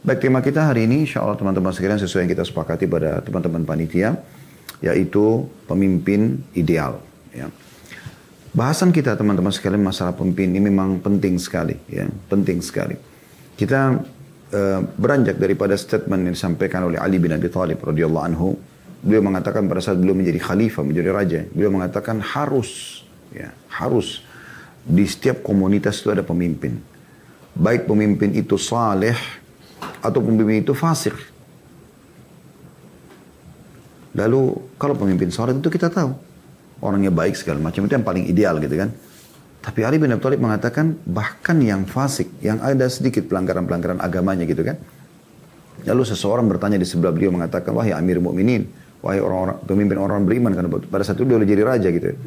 Baik, tema kita hari ini insya Allah teman-teman sekalian sesuai yang kita sepakati pada teman-teman panitia, yaitu pemimpin ideal. Ya. Bahasan kita teman-teman sekalian masalah pemimpin ini memang penting sekali. Ya, penting sekali. Kita beranjak daripada statement yang disampaikan oleh Ali bin Abi Thalib radhiyallahu anhu. Beliau mengatakan pada saat beliau menjadi khalifah, menjadi raja, beliau mengatakan harus di setiap komunitas itu ada pemimpin. Baik pemimpin itu saleh atau pemimpin itu fasik. Lalu kalau pemimpin saleh itu kita tahu orangnya baik segala macam, itu yang paling ideal gitu kan. Tapi Ali bin Abi Thalib mengatakan bahkan yang fasik, yang ada sedikit pelanggaran-pelanggaran agamanya gitu kan. Lalu seseorang bertanya di sebelah beliau mengatakan, wahai Amir Mukminin, wahai orang-orang pemimpin orang beriman, karena pada saat itu dia jadi raja gitu.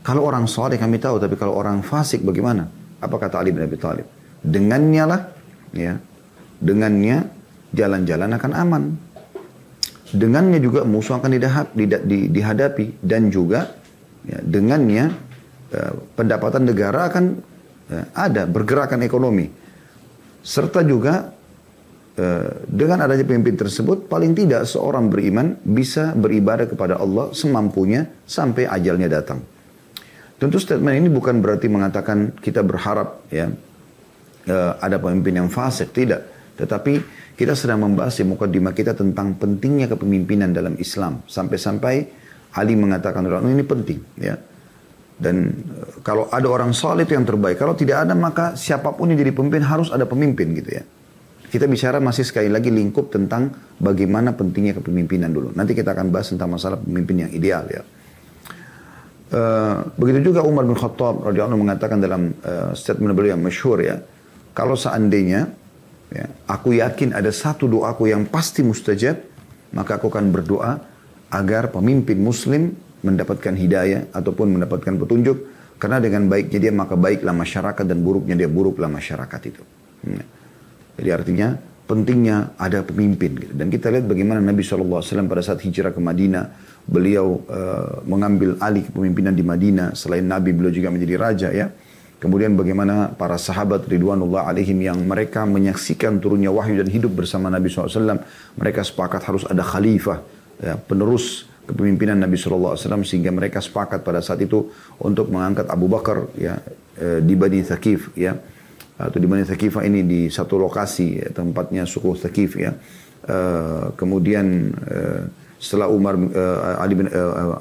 Kalau orang saleh kami tahu, tapi kalau orang fasik bagaimana? Apa kata Ali bin Abi Thalib? Dengannya lah, ya, dengannya jalan-jalan akan aman. Dengannya juga musuh akan dihadapi dan juga ya, dengannya pendapatan negara akan ada, bergerakan ekonomi. Serta juga dengan adanya pemimpin tersebut, paling tidak seorang beriman bisa beribadah kepada Allah semampunya sampai ajalnya datang. Tentu statement ini bukan berarti mengatakan kita berharap ya ada pemimpin yang fasik, tidak. Tetapi kita sedang membahas di mukadimah kita tentang pentingnya kepemimpinan dalam Islam. Sampai-sampai Ali mengatakan ini penting ya. Dan kalau ada orang saleh itu yang terbaik. Kalau tidak ada maka siapapun yang jadi pemimpin harus ada pemimpin gitu ya. Kita bicara masih sekali lagi lingkup tentang bagaimana pentingnya kepemimpinan dulu. Nanti kita akan bahas tentang masalah pemimpin yang ideal ya. Begitu juga Umar bin Khattab radhiyallahu anhu mengatakan dalam statement beliau yang masyhur ya. Kalau seandainya ya, aku yakin ada satu doaku yang pasti mustajab, maka aku akan berdoa agar pemimpin muslim mendapatkan hidayah ataupun mendapatkan petunjuk, karena dengan baiknya dia maka baiklah masyarakat dan buruknya dia buruklah masyarakat itu. Jadi artinya pentingnya ada pemimpin gitu. Dan kita lihat bagaimana Nabi SAW pada saat hijrah ke Madinah, beliau mengambil alih kepemimpinan di Madinah. Selain Nabi beliau juga menjadi raja ya. Kemudian bagaimana para sahabat Ridwanullah alaihim yang mereka menyaksikan turunnya wahyu dan hidup bersama Nabi SAW. Mereka sepakat harus ada khalifah, ya, penerus kepemimpinan Nabi SAW, sehingga mereka sepakat pada saat itu untuk mengangkat Abu Bakar ya, di Bani Thaqif ya, atau di Bani Thaqifah ini di satu lokasi ya, tempatnya suku Thaqif ya. Kemudian setelah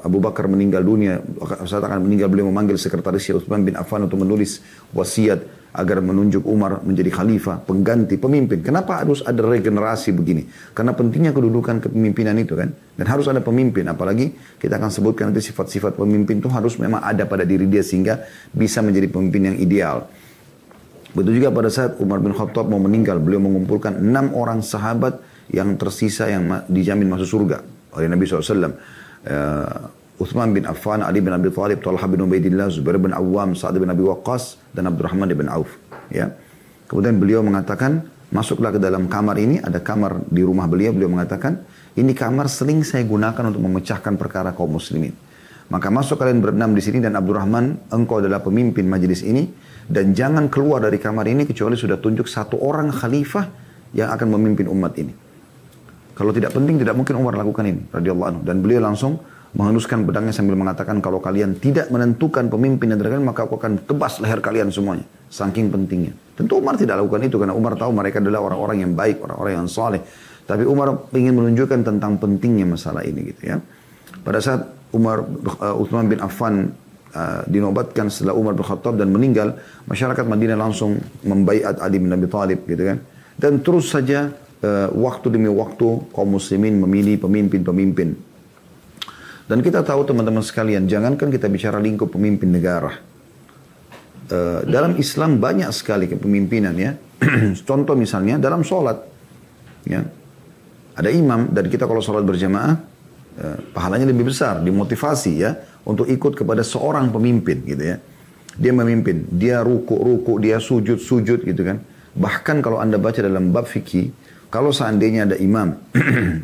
Abu Bakar meninggal dunia, saat akan meninggal beliau memanggil sekretarisnya Utsman bin Affan untuk menulis wasiat agar menunjuk Umar menjadi khalifah, pengganti pemimpin. Kenapa harus ada regenerasi begini? Karena pentingnya kedudukan kepemimpinan itu kan. Dan harus ada pemimpin. Apalagi kita akan sebutkan nanti sifat-sifat pemimpin itu harus memang ada pada diri dia sehingga bisa menjadi pemimpin yang ideal. Betul juga pada saat Umar bin Khattab mau meninggal, beliau mengumpulkan 6 orang sahabat yang tersisa yang dijamin masuk surga oleh Nabi SAW. Uthman bin Affan, Ali bin Abi Thalib, Talha bin Ubaidillah, Zubair bin Awam, Sa'ad bin Abi Waqqas, dan Abdurrahman bin Auf. Ya. Kemudian beliau mengatakan, masuklah ke dalam kamar ini, ada kamar di rumah beliau mengatakan, ini kamar sering saya gunakan untuk memecahkan perkara kaum muslimin. Maka masuk kalian berenam di sini dan Abdurrahman, engkau adalah pemimpin majelis ini, dan jangan keluar dari kamar ini kecuali sudah tunjuk satu orang khalifah yang akan memimpin umat ini. Kalau tidak penting, tidak mungkin Umar lakukan ini, radhiyallahu anhu. Dan beliau langsung menghunuskan pedangnya sambil mengatakan, kalau kalian tidak menentukan pemimpin yang terkenal, maka aku akan tebas leher kalian semuanya. Saking pentingnya. Tentu Umar tidak lakukan itu, karena Umar tahu mereka adalah orang-orang yang baik, orang-orang yang saleh. Tapi Umar ingin menunjukkan tentang pentingnya masalah ini gitu ya. Pada saat Utsman bin Affan dinobatkan setelah Umar bin Khattab dan meninggal, masyarakat Madinah langsung membaiat Ali bin Abi Thalib gitu kan. Dan terus saja waktu demi waktu kaum muslimin memilih pemimpin-pemimpin. Dan kita tahu teman-teman sekalian, jangankan kita bicara lingkup pemimpin negara. Dalam Islam banyak sekali kepemimpinan ya. Contoh misalnya dalam sholat. Ya. Ada imam dan kita kalau sholat berjamaah, pahalanya lebih besar, dimotivasi ya. Untuk ikut kepada seorang pemimpin gitu ya. Dia memimpin, dia ruku-ruku, dia sujud-sujud gitu kan. Bahkan kalau anda baca dalam bab fikih, kalau seandainya ada imam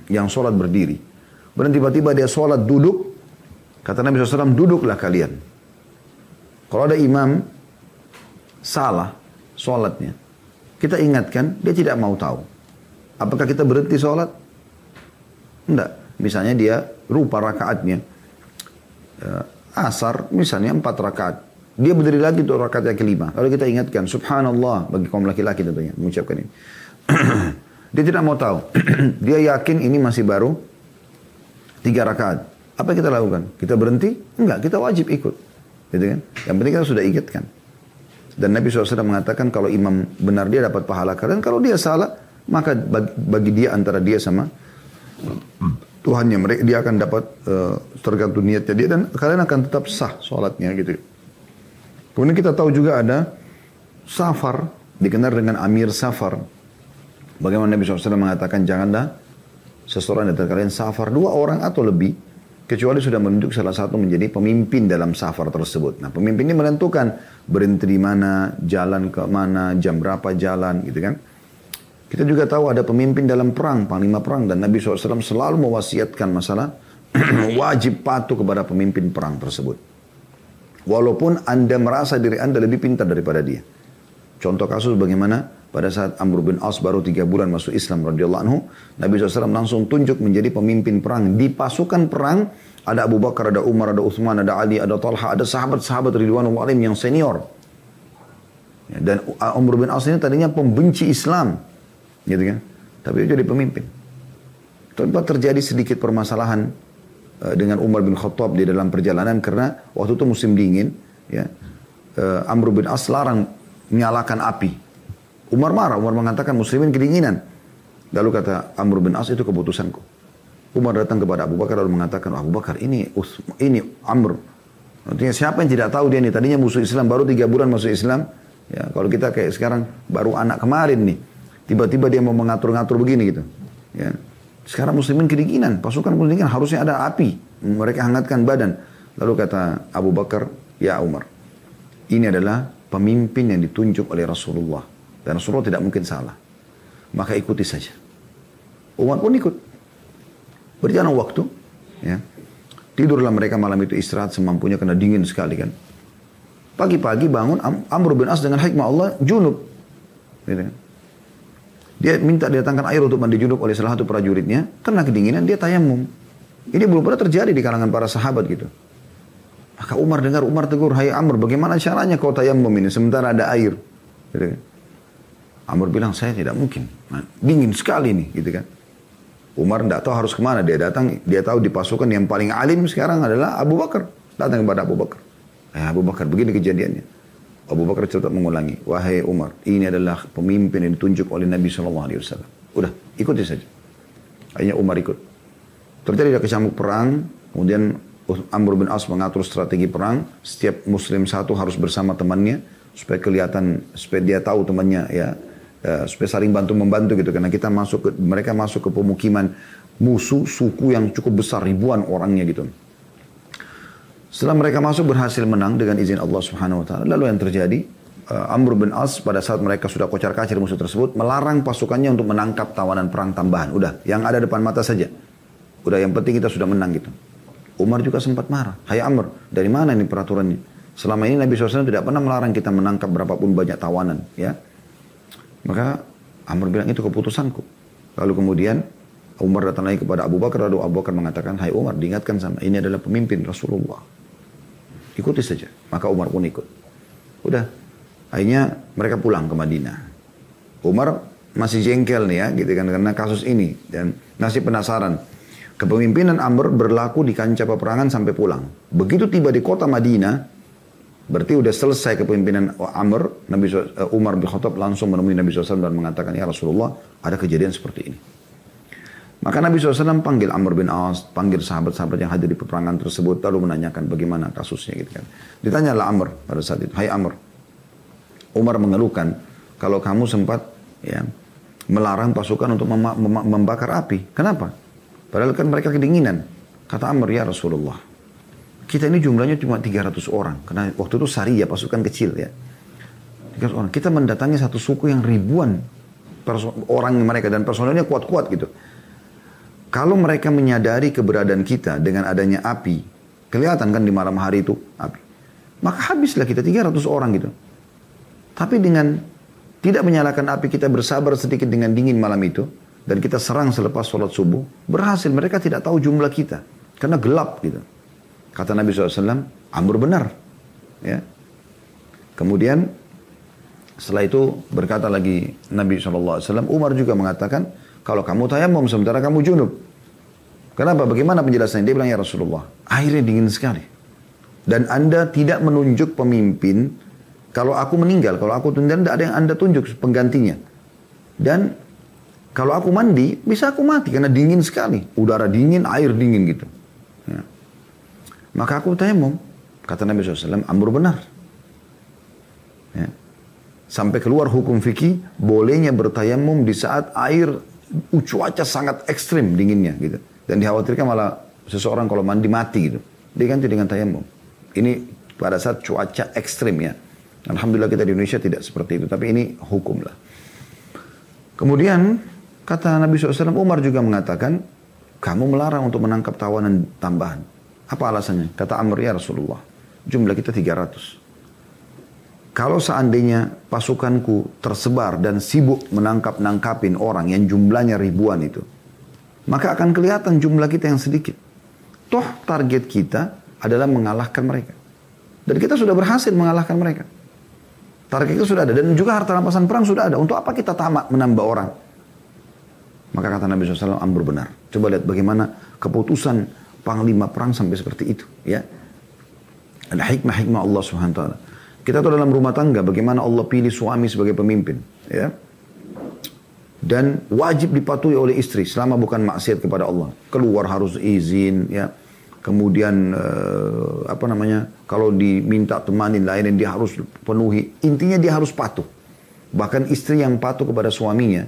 yang sholat berdiri, dan tiba-tiba dia sholat duduk, kata Nabi SAW, duduklah kalian. Kalau ada imam salah sholatnya, kita ingatkan, dia tidak mau tahu. Apakah kita berhenti sholat? Enggak. Misalnya dia lupa rakaatnya. Asar misalnya 4 rakaat. Dia berdiri lagi untuk rakaat yang kelima. Lalu kita ingatkan, subhanallah, bagi kaum laki-laki tentunya, mengucapkan ini. Dia tidak mau tahu. Dia yakin ini masih baru 3 rakaat. Apa yang kita lakukan? Kita berhenti? Enggak, kita wajib ikut. Gitu kan? Yang penting kita sudah ingatkan. Dan Nabi SAW mengatakan kalau imam benar dia dapat pahala kalian. Kalau dia salah, maka bagi dia antara dia sama Tuhannya, mereka dia akan dapat tergantung niatnya dia dan kalian akan tetap sah sholatnya gitu. Kemudian kita tahu juga ada safar, dikenal dengan Amir Safar. Bagaimana Nabi SAW mengatakan janganlah seseorang dari kalian safar 2 orang atau lebih kecuali sudah menunjuk salah satu menjadi pemimpin dalam safar tersebut. Nah, pemimpin ini menentukan berhenti di mana, jalan ke mana, jam berapa jalan gitu kan. Kita juga tahu ada pemimpin dalam perang, panglima perang. Dan Nabi SAW selalu mewasiatkan masalah wajib patuh kepada pemimpin perang tersebut. Walaupun Anda merasa diri Anda lebih pintar daripada dia. Contoh kasus bagaimana pada saat Amr bin As baru 3 bulan masuk Islam radhiyallahu anhu. Nabi SAW langsung tunjuk menjadi pemimpin perang. Di pasukan perang ada Abu Bakar, ada Umar, ada Uthman, ada Ali, ada Talha, ada sahabat-sahabat Ridwanullah alaihim yang senior. Dan Amr bin As ini tadinya pembenci Islam. Gitu kan? Tapi dia jadi pemimpin. Tempat terjadi sedikit permasalahan dengan Umar bin Khattab di dalam perjalanan karena waktu itu musim dingin, ya. Amr bin As larang menyalakan api. Umar marah, Umar mengatakan muslimin kedinginan. Lalu kata Amr bin As, itu keputusanku. Umar datang kepada Abu Bakar lalu mengatakan, Abu Bakar ini Amr. Artinya siapa yang tidak tahu dia ini tadinya musuh Islam baru 3 bulan masuk Islam. Ya, kalau kita kayak sekarang baru anak kemarin nih. Tiba-tiba dia mau mengatur-ngatur begini gitu. Ya. Sekarang muslimin kedinginan. Pasukan kedinginan harusnya ada api. Mereka hangatkan badan. Lalu kata Abu Bakar, ya Umar. Ini adalah pemimpin yang ditunjuk oleh Rasulullah. Dan Rasulullah tidak mungkin salah. Maka ikuti saja. Umar pun ikut. Berjalan waktu. Ya. Tidurlah mereka malam itu istirahat semampunya karena dingin sekali kan. Pagi-pagi bangun Amr bin As dengan hikmah Allah junub. Gitu kan. Dia minta didatangkan air untuk mandi junub oleh salah satu prajuritnya. Karena kedinginan dia tayamum. Ini belum pernah terjadi di kalangan para sahabat gitu. Maka Umar dengar, Umar tegur, hai Amr, bagaimana caranya kau tayamum ini sementara ada air? Gitu kan. Amr bilang, saya tidak mungkin. Nah, dingin sekali nih, gitu kan. Umar tidak tahu harus kemana. Dia datang, dia tahu di pasukan yang paling alim sekarang adalah Abu Bakar. Datang kepada Abu Bakar. Abu Bakar, begini kejadiannya. Abu Bakar tetap mengulangi, wahai Umar, ini adalah pemimpin yang ditunjuk oleh Nabi SAW. Udah, ikuti saja. Akhirnya Umar ikut. Terjadi ada kecamuk perang, kemudian Amr bin As mengatur strategi perang. Setiap muslim satu harus bersama temannya, supaya kelihatan, supaya dia tahu temannya, ya, supaya saling bantu-membantu gitu. Karena mereka masuk ke pemukiman musuh, suku yang cukup besar, ribuan orangnya gitu. Setelah mereka masuk berhasil menang dengan izin Allah Subhanahu wa taala. Lalu yang terjadi, Amr bin As pada saat mereka sudah kocar-kacir musuh tersebut melarang pasukannya untuk menangkap tawanan perang tambahan. Udah, yang ada depan mata saja. Udah, yang penting kita sudah menang gitu. Umar juga sempat marah. Hai Amr, dari mana ini peraturannya? Selama ini Nabi SAW tidak pernah melarang kita menangkap berapapun banyak tawanan, ya. Maka Amr bilang itu keputusanku. Lalu kemudian Umar datang lagi kepada Abu Bakar, lalu Abu Bakar mengatakan, hai Umar, diingatkan sama ini adalah pemimpin Rasulullah. Ikuti saja. Maka Umar pun ikut. Udah. Akhirnya mereka pulang ke Madinah. Umar masih jengkel nih ya, gitu kan, karena kasus ini. Dan masih penasaran. Kepemimpinan Amr berlaku di kancah peperangan sampai pulang. Begitu tiba di kota Madinah, berarti udah selesai kepemimpinan Amr, Umar bin Khattab langsung menemui Nabi SAW dan mengatakan, ya Rasulullah, ada kejadian seperti ini. Maka Nabi SAW panggil Amr bin As, panggil sahabat-sahabat yang hadir di peperangan tersebut, lalu menanyakan bagaimana kasusnya gitu kan. Ditanyalah Amr pada saat itu, hai Amr, Umar mengeluhkan kalau kamu sempat ya melarang pasukan untuk membakar api. Kenapa? Padahal kan mereka kedinginan. Kata Amr, ya Rasulullah, kita ini jumlahnya cuma 300 orang. Karena waktu itu Sariyah, pasukan kecil ya. 300 orang. Kita mendatangi satu suku yang ribuan orang mereka dan personelnya kuat-kuat gitu. Kalau mereka menyadari keberadaan kita dengan adanya api, kelihatan kan di malam hari itu api, maka habislah kita 300 orang gitu. Tapi dengan tidak menyalakan api, kita bersabar sedikit dengan dingin malam itu, dan kita serang selepas sholat subuh, berhasil. Mereka tidak tahu jumlah kita, karena gelap gitu. Kata Nabi SAW, Amr benar. Ya. Kemudian setelah itu berkata lagi Nabi SAW, Umar juga mengatakan, kalau kamu tayamum sementara kamu junub. Kenapa? Bagaimana penjelasannya? Dia bilang, ya Rasulullah, airnya dingin sekali. Dan Anda tidak menunjuk pemimpin, kalau aku meninggal, kalau aku tunda, tidak ada yang Anda tunjuk penggantinya. Dan kalau aku mandi, bisa aku mati karena dingin sekali. Udara dingin, air dingin gitu. Ya. Maka aku tayamum. Kata Nabi SAW, Amr benar. Ya. Sampai keluar hukum fikih, bolehnya bertayamum di saat air cuaca sangat ekstrim dinginnya gitu. Dan dikhawatirkan malah seseorang kalau mandi mati gitu. Diganti dengan tayamum. Ini pada saat cuaca ekstrim ya. Alhamdulillah kita di Indonesia tidak seperti itu. Tapi ini hukum lah. Kemudian kata Nabi SAW, Umar juga mengatakan, kamu melarang untuk menangkap tawanan tambahan. Apa alasannya? Kata Amr, ya Rasulullah, jumlah kita 300. Kalau seandainya pasukanku tersebar dan sibuk menangkapin orang yang jumlahnya ribuan itu, maka akan kelihatan jumlah kita yang sedikit. Toh target kita adalah mengalahkan mereka. Dan kita sudah berhasil mengalahkan mereka. Target itu sudah ada. Dan juga harta rampasan perang sudah ada. Untuk apa kita tamak menambah orang? Maka kata Nabi SAW, Amr benar. Coba lihat bagaimana keputusan panglima perang sampai seperti itu. Ya. Ada hikmah-hikmah Allah SWT. Kita tahu dalam rumah tangga bagaimana Allah pilih suami sebagai pemimpin. Ya. Dan wajib dipatuhi oleh istri selama bukan maksiat kepada Allah. Keluar harus izin. Ya. Kemudian kalau diminta temanin lain dia harus penuhi. Intinya dia harus patuh. Bahkan istri yang patuh kepada suaminya,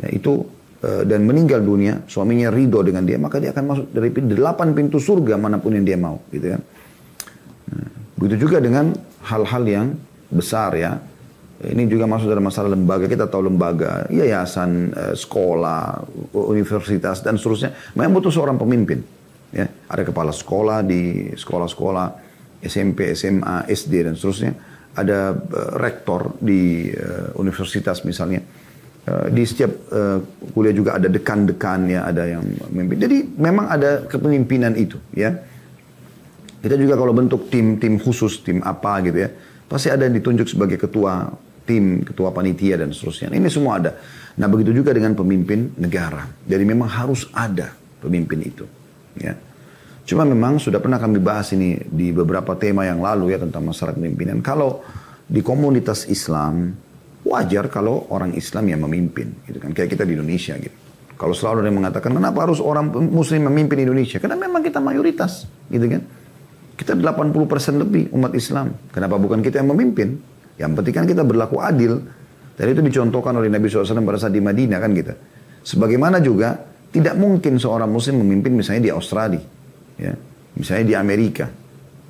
ya, itu dan meninggal dunia, suaminya ridho dengan dia, maka dia akan masuk dari 8 pintu surga manapun yang dia mau, gitu kan. Nah, begitu juga dengan hal-hal yang besar ya. Ini juga masuk dalam masalah lembaga. Kita tahu lembaga, yayasan, sekolah, universitas dan seterusnya. Memang butuh seorang pemimpin. Ya, ada kepala sekolah di sekolah-sekolah SMP, SMA, SD dan seterusnya. Ada rektor di universitas misalnya. Di setiap kuliah juga ada dekan-dekan ya, ada yang memimpin. Jadi memang ada kepemimpinan itu ya. Kita juga kalau bentuk tim khusus, tim apa gitu ya, pasti ada yang ditunjuk sebagai ketua tim, ketua panitia dan seterusnya. Ini semua ada. Nah begitu juga dengan pemimpin negara. Jadi memang harus ada pemimpin itu. Ya. Cuma memang sudah pernah kami bahas ini di beberapa tema yang lalu ya tentang masalah kepemimpinan. Kalau di komunitas Islam wajar kalau orang Islam yang memimpin, gitu kan? Kayak kita di Indonesia gitu. Kalau selalu ada yang mengatakan kenapa harus orang Muslim memimpin Indonesia? Karena memang kita mayoritas, gitu kan? Kita 80% lebih umat Islam. Kenapa bukan kita yang memimpin? Yang penting kan kita berlaku adil. Dan itu dicontohkan oleh Nabi SAW pada saat di Madinah kan kita. Sebagaimana juga tidak mungkin seorang Muslim memimpin misalnya di Australia. Ya, misalnya di Amerika,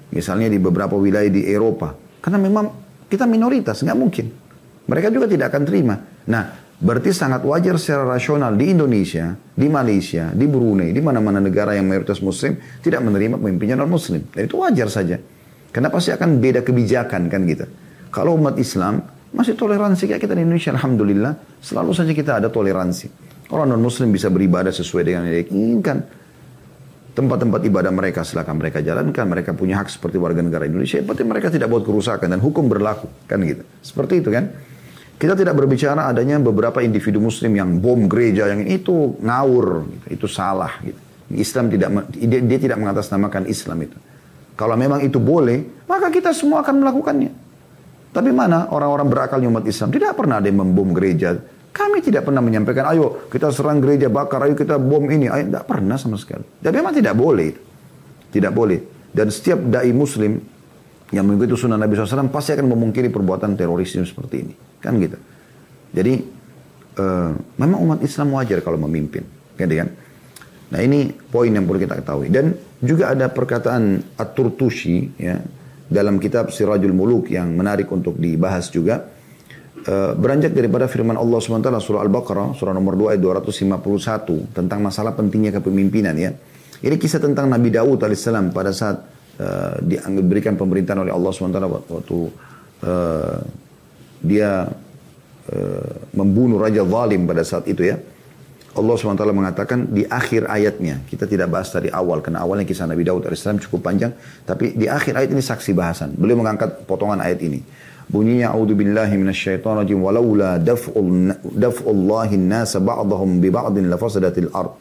misalnya di beberapa wilayah di Eropa, karena memang kita minoritas, nggak mungkin. Mereka juga tidak akan terima. Nah, berarti sangat wajar secara rasional di Indonesia, di Malaysia, di Brunei, di mana-mana negara yang mayoritas Muslim tidak menerima pemimpinnya non Muslim. Dan itu wajar saja. Karena pasti akan beda kebijakan kan kita. Kalau umat Islam masih toleransi kayak kita di Indonesia, alhamdulillah, selalu saja kita ada toleransi. Orang non Muslim bisa beribadah sesuai dengan yang diinginkan. Tempat-tempat ibadah mereka silakan mereka jalankan, mereka punya hak seperti warga negara Indonesia, yang penting mereka tidak buat kerusakan dan hukum berlaku, kan gitu. Seperti itu kan. Kita tidak berbicara adanya beberapa individu Muslim yang bom gereja, yang itu ngawur, gitu. Itu salah. Gitu. Islam dia tidak mengatasnamakan Islam itu. Kalau memang itu boleh, maka kita semua akan melakukannya. Tapi mana orang-orang berakalnya umat Islam tidak pernah ada yang membom gereja. Kami tidak pernah menyampaikan, ayo kita serang gereja, bakar, ayo kita bom ini. Ayo, tidak pernah sama sekali. Dan memang tidak boleh. Tidak boleh. Dan setiap da'i Muslim yang mengikuti sunnah Nabi SAW pasti akan memungkiri perbuatan terorisme seperti ini. Kan gitu. Jadi, memang umat Islam wajar kalau memimpin. Kan? Nah ini poin yang perlu kita ketahui. Dan juga ada perkataan At-Turtushi ya, dalam kitab Sirajul Muluk yang menarik untuk dibahas juga. Beranjak daripada firman Allah SWT surah Al-Baqarah surah nomor 2 ayat 251 tentang masalah pentingnya kepemimpinan ya. Ini kisah tentang Nabi Daud alaihissalam pada saat diberikan pemerintahan oleh Allah SWT waktu dia membunuh raja zalim pada saat itu ya. Allah SWT mengatakan di akhir ayatnya, kita tidak bahas dari awal, karena awalnya kisah Nabi Daud AS cukup panjang, tapi di akhir ayat ini saksi bahasan. Beliau mengangkat potongan ayat ini. Bunyinya, A'udhu billahi minasyaitonirrajim, walaula daf'ullahi nasa ba'dahum bi ba'din lafasadatil ard.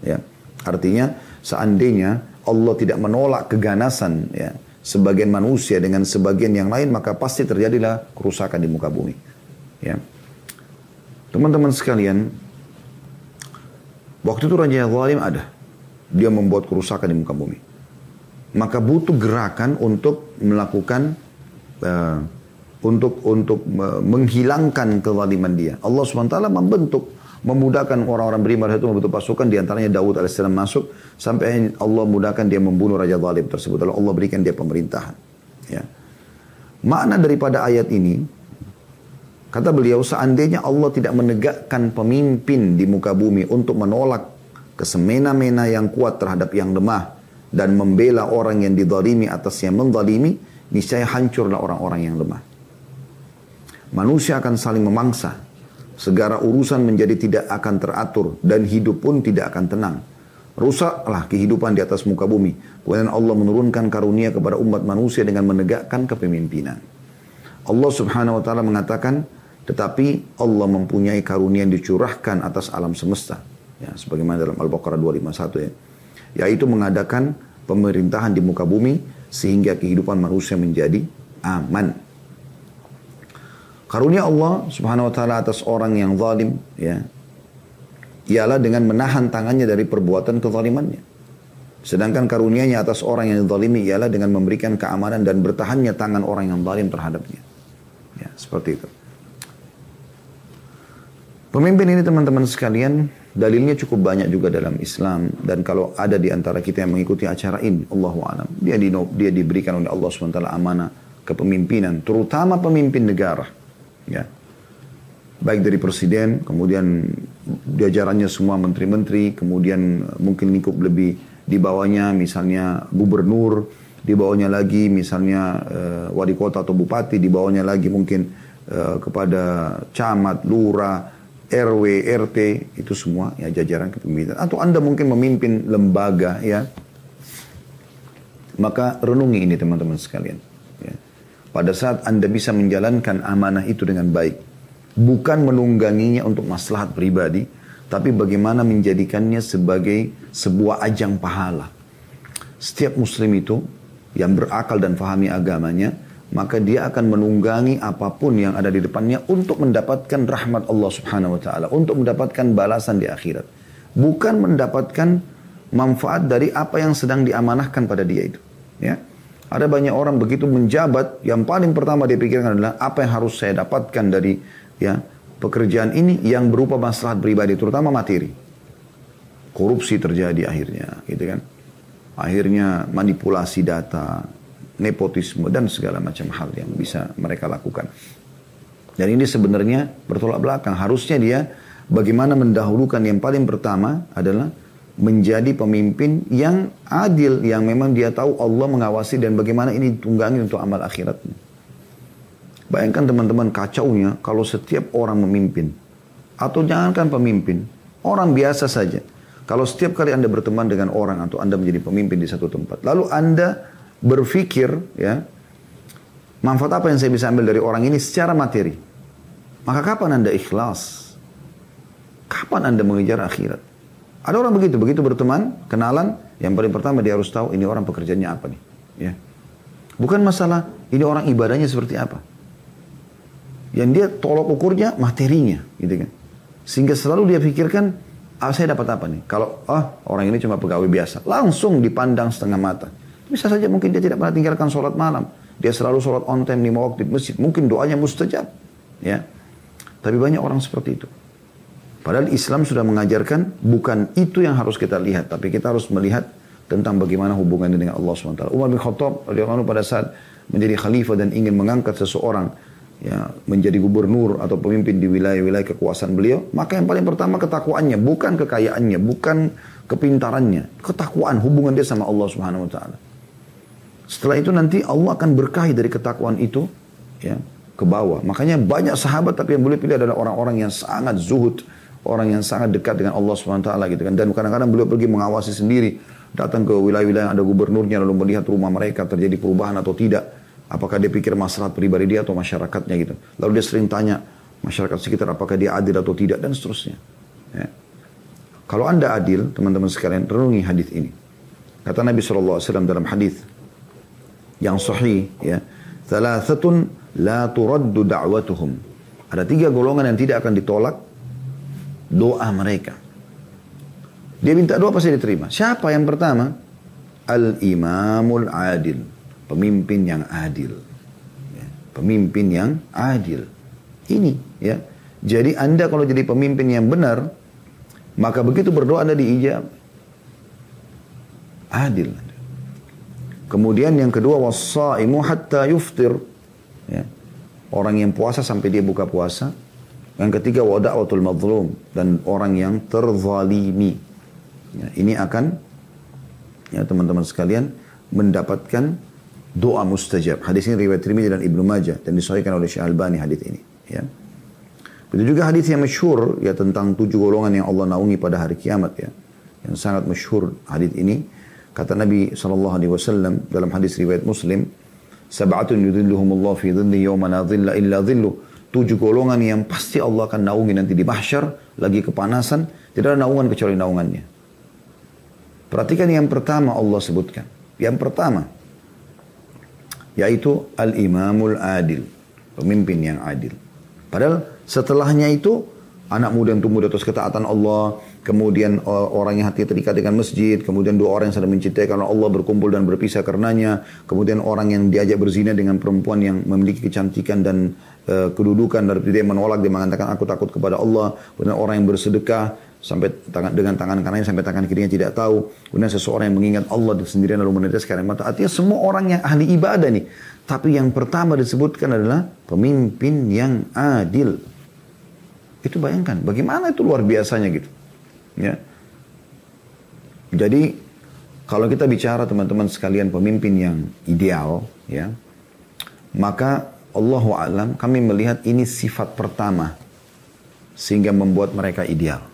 Ya. Artinya, seandainya Allah tidak menolak keganasan ya, sebagian manusia dengan sebagian yang lain, maka pasti terjadilah kerusakan di muka bumi. Ya. Teman-teman sekalian, waktu itu raja yang zalim ada. Dia membuat kerusakan di muka bumi. Maka butuh gerakan untuk melakukan, untuk menghilangkan kezaliman dia. Allah SWT membentuk, memudahkan orang-orang beriman itu membentuk pasukan. Di antaranya Daud AS masuk. Sampai Allah mudahkan dia membunuh raja zalim tersebut. Lalu Allah berikan dia pemerintahan. Ya. Makna daripada ayat ini, kata beliau, seandainya Allah tidak menegakkan pemimpin di muka bumi untuk menolak kesemena-mena yang kuat terhadap yang lemah dan membela orang yang dizalimi atas yang menzalimi, niscaya hancurlah orang-orang yang lemah. Manusia akan saling memangsa, segala urusan menjadi tidak akan teratur dan hidup pun tidak akan tenang. Rusaklah kehidupan di atas muka bumi. Kemudian Allah menurunkan karunia kepada umat manusia dengan menegakkan kepemimpinan. Allah Subhanahu wa taala mengatakan, tetapi Allah mempunyai karunia yang dicurahkan atas alam semesta. Ya, sebagaimana dalam Al-Baqarah 251 ya. Yaitu mengadakan pemerintahan di muka bumi sehingga kehidupan manusia menjadi aman. Karunia Allah Subhanahu wa taala atas orang yang zalim ya, ialah dengan menahan tangannya dari perbuatan kezalimannya. Sedangkan karunianya atas orang yang zalimi ialah dengan memberikan keamanan dan bertahannya tangan orang yang zalim terhadapnya. Ya, seperti itu. Pemimpin ini teman-teman sekalian, dalilnya cukup banyak juga dalam Islam. Dan kalau ada di antara kita yang mengikuti acara ini, Allahu a'lam, dia diberikan oleh Allah SWT amanah kepemimpinan, terutama pemimpin negara. Ya. Baik dari presiden, kemudian jajarannya semua menteri-menteri, kemudian mungkin lingkup lebih di bawahnya, misalnya gubernur, di bawahnya lagi misalnya wali kota atau bupati, di bawahnya lagi mungkin kepada camat, lurah, RW, RT, itu semua ya jajaran kepemimpinan. Atau Anda mungkin memimpin lembaga ya. Maka renungi ini teman-teman sekalian. Ya. Pada saat Anda bisa menjalankan amanah itu dengan baik, bukan menungganginya untuk maslahat pribadi, tapi bagaimana menjadikannya sebagai sebuah ajang pahala. Setiap muslim itu yang berakal dan fahami agamanya, maka dia akan menunggangi apapun yang ada di depannya untuk mendapatkan rahmat Allah Subhanahu wa taala, untuk mendapatkan balasan di akhirat. Bukan mendapatkan manfaat dari apa yang sedang diamanahkan pada dia itu, ya. Ada banyak orang begitu menjabat, yang paling pertama dia pikirkan adalah apa yang harus saya dapatkan dari ya pekerjaan ini yang berupa maslahat pribadi, terutama materi. Korupsi terjadi akhirnya, gitu kan? Akhirnya manipulasi data, nepotisme dan segala macam hal yang bisa mereka lakukan. Dan ini sebenarnya bertolak belakang. Harusnya dia bagaimana mendahulukan yang paling pertama adalah menjadi pemimpin yang adil, yang memang dia tahu Allah mengawasi dan bagaimana ini ditunggangi untuk amal akhiratnya. Bayangkan teman-teman kacaunya kalau setiap orang memimpin, atau jangankan pemimpin, orang biasa saja. Kalau setiap kali Anda berteman dengan orang atau Anda menjadi pemimpin di satu tempat, lalu Anda berpikir, ya, manfaat apa yang saya bisa ambil dari orang ini secara materi, maka kapan Anda ikhlas? Kapan Anda mengejar akhirat? Ada orang begitu berteman, kenalan, yang paling pertama dia harus tahu ini orang pekerjaannya apa nih, ya. Bukan masalah ini orang ibadahnya seperti apa. Yang dia tolok ukurnya materinya, gitu kan. Sehingga selalu dia pikirkan, saya dapat apa nih? Kalau orang ini cuma pegawai biasa, langsung dipandang setengah mata. Bisa saja mungkin dia tidak pernah tinggalkan sholat malam. Dia selalu sholat on time 5 waktu di masjid. Mungkin doanya mustajab. Ya. Tapi banyak orang seperti itu. Padahal Islam sudah mengajarkan bukan itu yang harus kita lihat. Tapi kita harus melihat tentang bagaimana hubungannya dengan Allah SWT. Umar bin Khattab radhiyallahu anhu pada saat menjadi khalifah dan ingin mengangkat seseorang ya, menjadi gubernur atau pemimpin di wilayah-wilayah kekuasaan beliau. Maka yang paling pertama ketakwaannya. Bukan kekayaannya. Bukan kepintarannya. Ketakwaan hubungan dia sama Allah SWT. Setelah itu nanti Allah akan berkahi dari ketakwaan itu ya, ke bawah. Makanya banyak sahabat tapi yang boleh pilih adalah orang-orang yang sangat zuhud, orang yang sangat dekat dengan Allah SWT gitu kan. Dan kadang-kadang beliau pergi mengawasi sendiri, datang ke wilayah-wilayah yang ada gubernurnya lalu melihat rumah mereka terjadi perubahan atau tidak. Apakah dia pikir masalah pribadi dia atau masyarakatnya gitu. Lalu dia sering tanya masyarakat sekitar apakah dia adil atau tidak dan seterusnya. Ya. Kalau anda adil, teman-teman sekalian, renungi hadis ini. Kata Nabi SAW dalam hadis yang sahih, ya, thalathatun la turaddu da'watuhum. Ada 3 golongan yang tidak akan ditolak doa mereka. Dia minta doa pasti diterima. Siapa yang pertama? Al-imamul adil. Pemimpin yang adil. Ya, pemimpin yang adil. Ini, ya. Jadi anda kalau jadi pemimpin yang benar, maka begitu berdoa anda diijab. Adil. Kemudian yang kedua, wassaimu hatta yuftir. Ya. Orang yang puasa sampai dia buka puasa. Yang ketiga, wa da'watul mazlum. Dan orang yang terzalimi. Ya, ini akan, ya teman-teman sekalian, mendapatkan doa mustajab. Hadis ini riwayat Tirmidzi dan Ibnu Majah. Dan disahihkan oleh Syekh Albani hadis ini. Ya. Begitu juga hadis yang masyhur, ya, tentang 7 golongan yang Allah naungi pada hari kiamat, ya. Yang sangat masyhur hadis ini. Kata Nabi SAW dalam hadis riwayat Muslim, sab'atun yudhilluhumullah fi dhilli yawma la dhilla illa dhillu. 7 golongan yang pasti Allah akan naungi nanti di mahsyar, lagi kepanasan, tidak ada naungan kecuali naungannya. Perhatikan yang pertama Allah sebutkan. Yang pertama, yaitu al-imamul adil, pemimpin yang adil. Padahal setelahnya itu, anak muda yang tumbuh di atas ketaatan Allah, kemudian orang yang hati terikat dengan masjid, kemudian 2 orang yang saling mencintai karena Allah berkumpul dan berpisah karenanya, kemudian orang yang diajak berzina dengan perempuan yang memiliki kecantikan dan kedudukan, dari dia menolak, dia mengatakan aku takut kepada Allah, kemudian orang yang bersedekah sampai dengan tangan kanannya sampai tangan kirinya tidak tahu, kemudian seseorang yang mengingat Allah sendirian lalu meneteskan air mata. Artinya semua orang yang ahli ibadah nih, tapi yang pertama disebutkan adalah pemimpin yang adil. Itu bayangkan bagaimana itu luar biasanya gitu. Ya. Jadi kalau kita bicara teman-teman sekalian pemimpin yang ideal, ya, maka Allahu a'lam kami melihat ini sifat pertama sehingga membuat mereka ideal,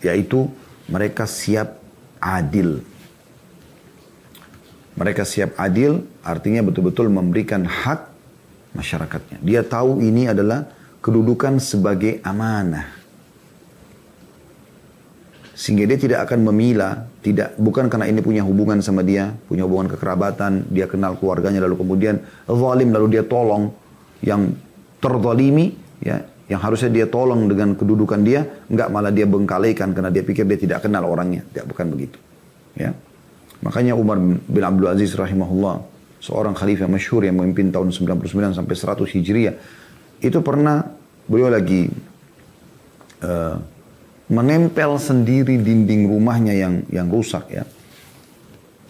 yaitu mereka siap adil. Mereka siap adil artinya betul-betul memberikan hak masyarakatnya. Dia tahu ini adalah kedudukan sebagai amanah. Sehingga dia tidak akan memilah, bukan karena ini punya hubungan sama dia, punya hubungan kekerabatan, dia kenal keluarganya, lalu kemudian zalim, lalu dia tolong yang terzalimi, ya, yang harusnya dia tolong dengan kedudukan dia, enggak, malah dia bengkalikan karena dia pikir dia tidak kenal orangnya. Tidak, bukan begitu. Ya. Makanya Umar bin Abdul Aziz rahimahullah, seorang khalifah masyhur yang memimpin tahun 99 sampai 100 Hijriah, itu pernah beliau lagi menempel sendiri dinding rumahnya yang rusak, ya.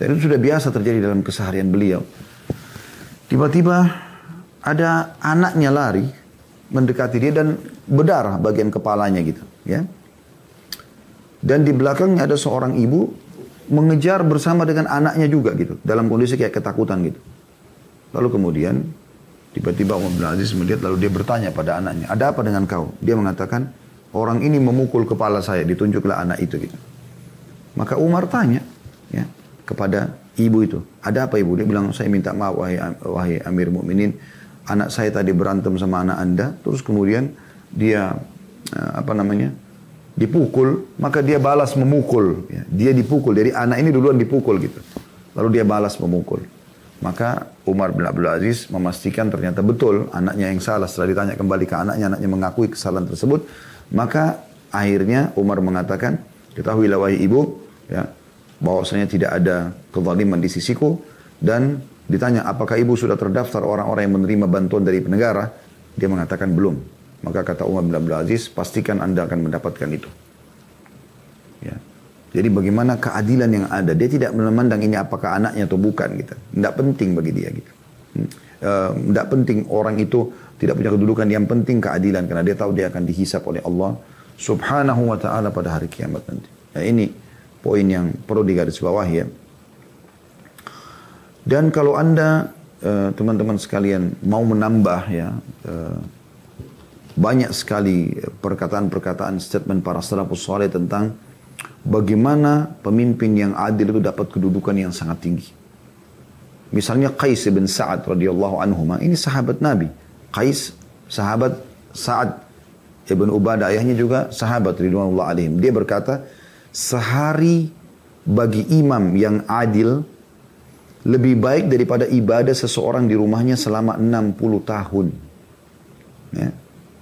Dan itu sudah biasa terjadi dalam keseharian beliau. Tiba-tiba ada anaknya lari mendekati dia dan berdarah bagian kepalanya gitu, ya. Dan di belakangnya ada seorang ibu mengejar bersama dengan anaknya juga gitu, dalam kondisi kayak ketakutan gitu. Lalu kemudian tiba-tiba Umar bin Aziz melihat, lalu dia bertanya pada anaknya, ada apa dengan kau? Dia mengatakan, orang ini memukul kepala saya, ditunjuklah anak itu gitu. Maka Umar tanya, ya, kepada ibu itu, ada apa ibu? Dia bilang, saya minta maaf wahai Amir Mukminin, anak saya tadi berantem sama anak anda, terus kemudian dia dipukul, maka dia balas memukul. Ya. Dia dipukul, jadi anak ini duluan dipukul gitu. Lalu dia balas memukul. Maka Umar bin Abdul Aziz memastikan ternyata betul anaknya yang salah. Setelah ditanya kembali ke anaknya mengakui kesalahan tersebut. Maka akhirnya Umar mengatakan, ketahuilah wahai ibu, ya, bahwasanya tidak ada kezaliman di sisiku. Dan ditanya, apakah ibu sudah terdaftar orang-orang yang menerima bantuan dari negara? Dia mengatakan belum. Maka kata Umar bin Abdul Aziz, pastikan anda akan mendapatkan itu. Ya. Jadi bagaimana keadilan yang ada? Dia tidak memandang ini apakah anaknya atau bukan gitu. Tidak penting bagi dia gitu. Tidak penting orang itu tidak punya kedudukan, yang penting keadilan karena dia tahu dia akan dihisap oleh Allah Subhanahu wa taala pada hari kiamat nanti. Nah, ini poin yang perlu digarisbawahi, ya. Dan kalau Anda teman-teman sekalian mau menambah, ya, banyak sekali perkataan-perkataan statement para salafus saleh tentang bagaimana pemimpin yang adil itu dapat kedudukan yang sangat tinggi. Misalnya Qais bin Sa'ad radhiyallahu anhu, ini sahabat Nabi. Qais sahabat, Sa'ad ibn Ubadah ayahnya juga sahabat ridwanullah alaihim. Dia berkata, sehari bagi imam yang adil lebih baik daripada ibadah seseorang di rumahnya selama 60 tahun. Ya.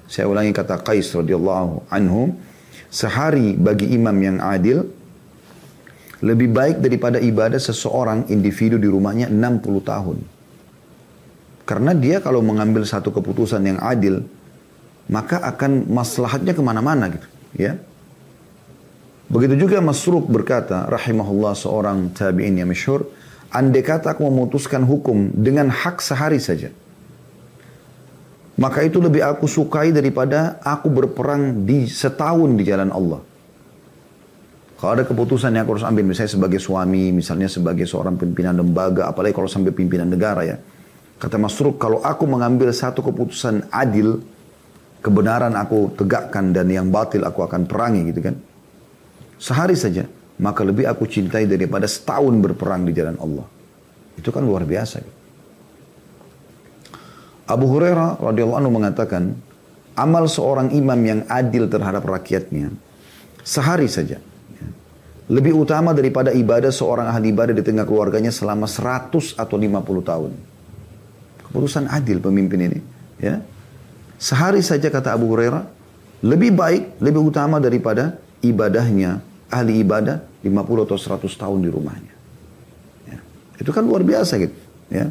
Saya ulangi kata Qais radhiyallahu anhu, sehari bagi imam yang adil lebih baik daripada ibadah seseorang individu di rumahnya 60 tahun. Karena dia kalau mengambil satu keputusan yang adil, maka akan maslahatnya kemana-mana gitu. Ya. Begitu juga Masruq berkata, rahimahullah, seorang tabi'in yang masyhur, andai kata aku memutuskan hukum dengan hak sehari saja, maka itu lebih aku sukai daripada aku berperang di setahun di jalan Allah. Kalau ada keputusan yang aku harus ambil, misalnya sebagai suami, misalnya sebagai seorang pimpinan lembaga, apalagi kalau sampai pimpinan negara ya. Kata Masruq, kalau aku mengambil satu keputusan adil, kebenaran aku tegakkan dan yang batil aku akan perangi gitu kan. Sehari saja, maka lebih aku cintai daripada setahun berperang di jalan Allah. Itu kan luar biasa. Abu Hurairah radhiyallahu anhu mengatakan, amal seorang imam yang adil terhadap rakyatnya, sehari saja, lebih utama daripada ibadah seorang ahli ibadah di tengah keluarganya selama 100 atau 50 tahun. Keputusan adil pemimpin ini. Ya. Sehari saja kata Abu Hurairah, lebih baik, lebih utama daripada ibadahnya ahli ibadah 50 atau 100 tahun di rumahnya. Ya. Itu kan luar biasa gitu. Ya.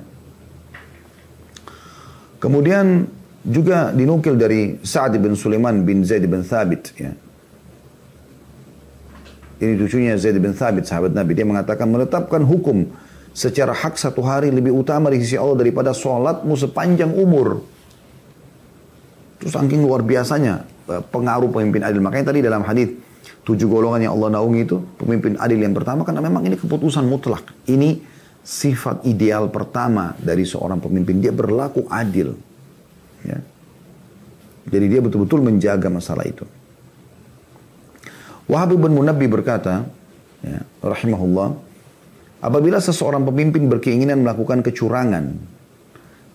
Kemudian juga dinukil dari Sa'ad bin Sulaiman bin Zaid bin Thabit. Ya. Ini cucunya Zaid bin Thabit, sahabat Nabi. Dia mengatakan, menetapkan hukum secara hak satu hari lebih utama di sisi Allah daripada sholatmu sepanjang umur. Itu saking luar biasanya pengaruh pemimpin adil. Makanya tadi dalam hadis 7 golongan yang Allah naungi itu, pemimpin adil yang pertama, karena memang ini keputusan mutlak. Ini sifat ideal pertama dari seorang pemimpin. Dia berlaku adil. Ya. Jadi dia betul-betul menjaga masalah itu. Wahab bin Munabbi berkata, ya, rahimahullah, apabila seseorang pemimpin berkeinginan melakukan kecurangan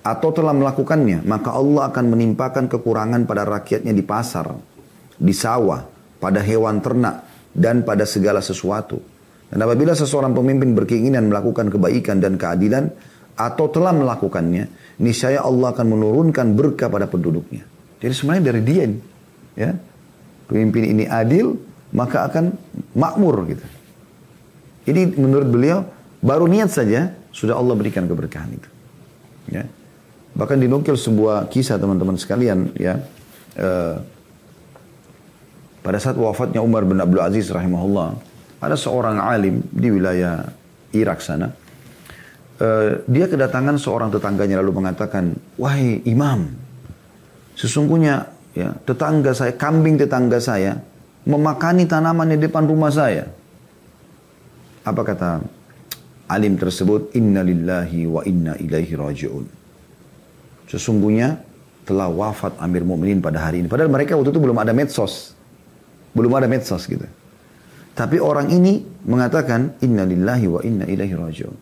atau telah melakukannya, maka Allah akan menimpakan kekurangan pada rakyatnya di pasar, di sawah, pada hewan ternak, dan pada segala sesuatu. Dan apabila seseorang pemimpin berkeinginan melakukan kebaikan dan keadilan atau telah melakukannya, niscaya Allah akan menurunkan berkah pada penduduknya. Jadi sebenarnya dari dia, ya, pemimpin ini adil, maka akan makmur gitu. Ini menurut beliau baru niat saja sudah Allah berikan keberkahan itu. Ya. Bahkan dinukil sebuah kisah teman-teman sekalian, ya, pada saat wafatnya Umar bin Abdul Aziz rahimahullah, ada seorang alim di wilayah Irak sana. Dia kedatangan seorang tetangganya lalu mengatakan, wahai imam, sesungguhnya ya, tetangga saya, kambing tetangga saya memakani tanaman di depan rumah saya. Apa kata alim tersebut? Inna lillahi wa inna ilaihi raji'un. Sesungguhnya telah wafat Amir Mu'minin pada hari ini. Padahal mereka waktu itu belum ada medsos. Belum ada medsos gitu. Tapi orang ini mengatakan inna lillahi wa inna ilaihi raji'un.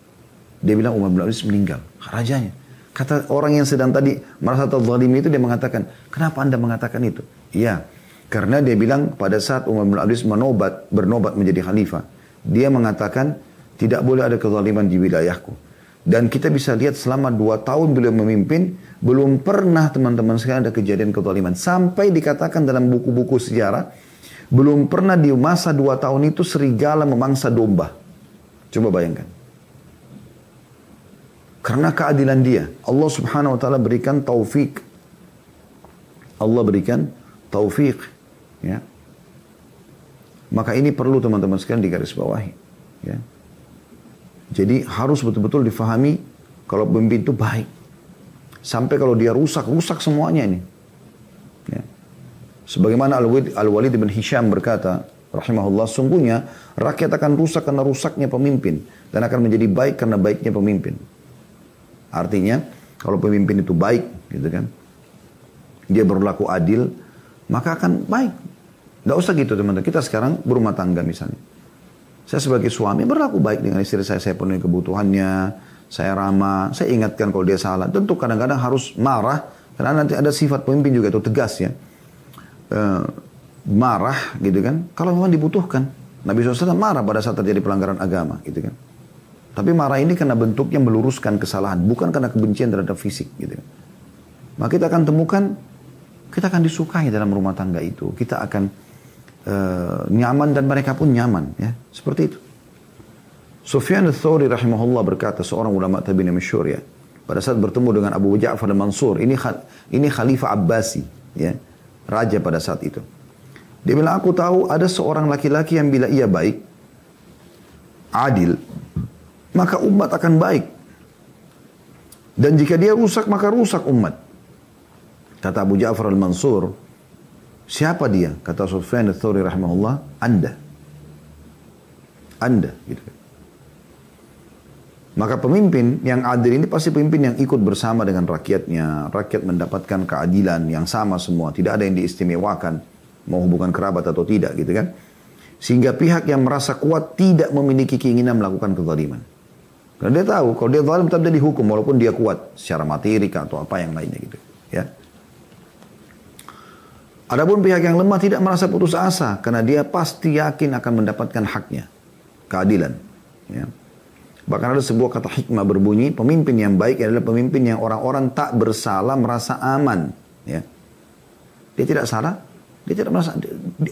Dia bilang Umar bin Abdul Aziz meninggal. Rajanya. Kata orang yang sedang tadi merasa terzalimi itu, dia mengatakan, kenapa anda mengatakan itu? Iya. Karena dia bilang pada saat Umar bin Abdul Aziz bernobat menjadi khalifah, dia mengatakan tidak boleh ada kezaliman di wilayahku. Dan kita bisa lihat selama 2 tahun beliau memimpin, belum pernah teman-teman sekalian ada kejadian kezaliman. Sampai dikatakan dalam buku-buku sejarah, belum pernah di masa 2 tahun itu serigala memangsa domba. Coba bayangkan. Karena keadilan dia, Allah subhanahu wa ta'ala berikan taufik. Allah berikan taufik. Ya. Maka ini perlu teman-teman sekalian digarisbawahi. Ya. Jadi harus betul-betul difahami kalau pemimpin itu baik. Sampai kalau dia rusak semuanya ini. Ya. Sebagaimana Al-Walid bin Hisham berkata, rahimahullah, sungguhnya rakyat akan rusak karena rusaknya pemimpin. Dan akan menjadi baik karena baiknya pemimpin. Artinya, kalau pemimpin itu baik, gitu kan, dia berlaku adil, maka akan baik. Nggak usah gitu teman-teman. Kita sekarang berumah tangga misalnya. Saya sebagai suami berlaku baik dengan istri saya penuhi kebutuhannya, saya ramah, saya ingatkan kalau dia salah. Tentu kadang-kadang harus marah, karena nanti ada sifat pemimpin juga itu tegas ya. Marah gitu kan, kalau memang dibutuhkan. Nabi SAW marah pada saat terjadi pelanggaran agama gitu kan. Tapi marah ini karena bentuknya meluruskan kesalahan, bukan karena kebencian terhadap fisik gitu kan. Maka kita akan temukan, kita akan disukai dalam rumah tangga itu. Kita akan nyaman dan mereka pun nyaman ya, seperti itu. Sufyan ats-Tsauri rahimahullah berkata, seorang ulama tabi'in masyhur ya, pada saat bertemu dengan Abu Ja'far al-Mansur, ini Khalifah Abbasi ya, raja pada saat itu. Dia bilang, aku tahu ada seorang laki-laki yang bila ia baik, adil, maka umat akan baik. Dan jika dia rusak, maka rusak umat. Kata Abu Ja'far al-Mansur, siapa dia? Kata Sufyan ats-Tsauri rahimahullah, Anda. Anda. Gitu. Maka pemimpin yang adil ini pasti pemimpin yang ikut bersama dengan rakyatnya. Rakyat mendapatkan keadilan yang sama semua. Tidak ada yang diistimewakan. Mau hubungan kerabat atau tidak gitu kan. Sehingga pihak yang merasa kuat tidak memiliki keinginan melakukan kezaliman. Karena dia tahu kalau dia zalim tetap dia dihukum walaupun dia kuat. Secara materi atau apa yang lainnya gitu. Ya. Adapun pihak yang lemah tidak merasa putus asa karena dia pasti yakin akan mendapatkan haknya, keadilan. Ya. Bahkan ada sebuah kata hikmah berbunyi, pemimpin yang baik adalah pemimpin yang orang-orang tak bersalah merasa aman. Ya. Dia tidak salah, dia tidak merasa.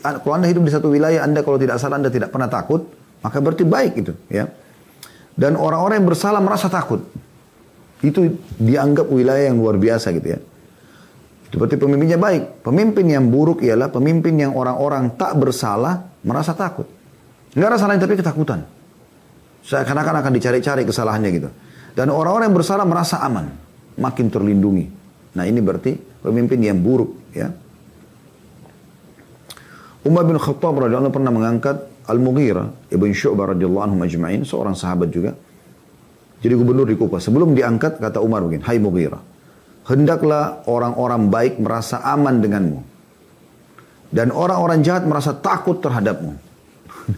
Kalau Anda hidup di satu wilayah, Anda kalau tidak salah, Anda tidak pernah takut, maka berarti baik itu. Ya. Dan orang-orang yang bersalah merasa takut, itu dianggap wilayah yang luar biasa gitu ya. Itu berarti pemimpinnya baik. Pemimpin yang buruk ialah pemimpin yang orang-orang tak bersalah merasa takut. Nggak ada salahnya tapi ketakutan. Seakan-akan akan dicari-cari kesalahannya gitu. Dan orang-orang yang bersalah merasa aman. Makin terlindungi. Nah ini berarti pemimpin yang buruk. Ya. Umar bin Khattab radhiyallahu anhu pernah mengangkat Al-Mughirah ibn Syu'bah radhiyallahu anhu majma'in. Seorang sahabat juga. Jadi gubernur di Kufah. Sebelum diangkat kata Umar begini. Hai Mughirah. Hendaklah orang-orang baik merasa aman denganmu. Dan orang-orang jahat merasa takut terhadapmu.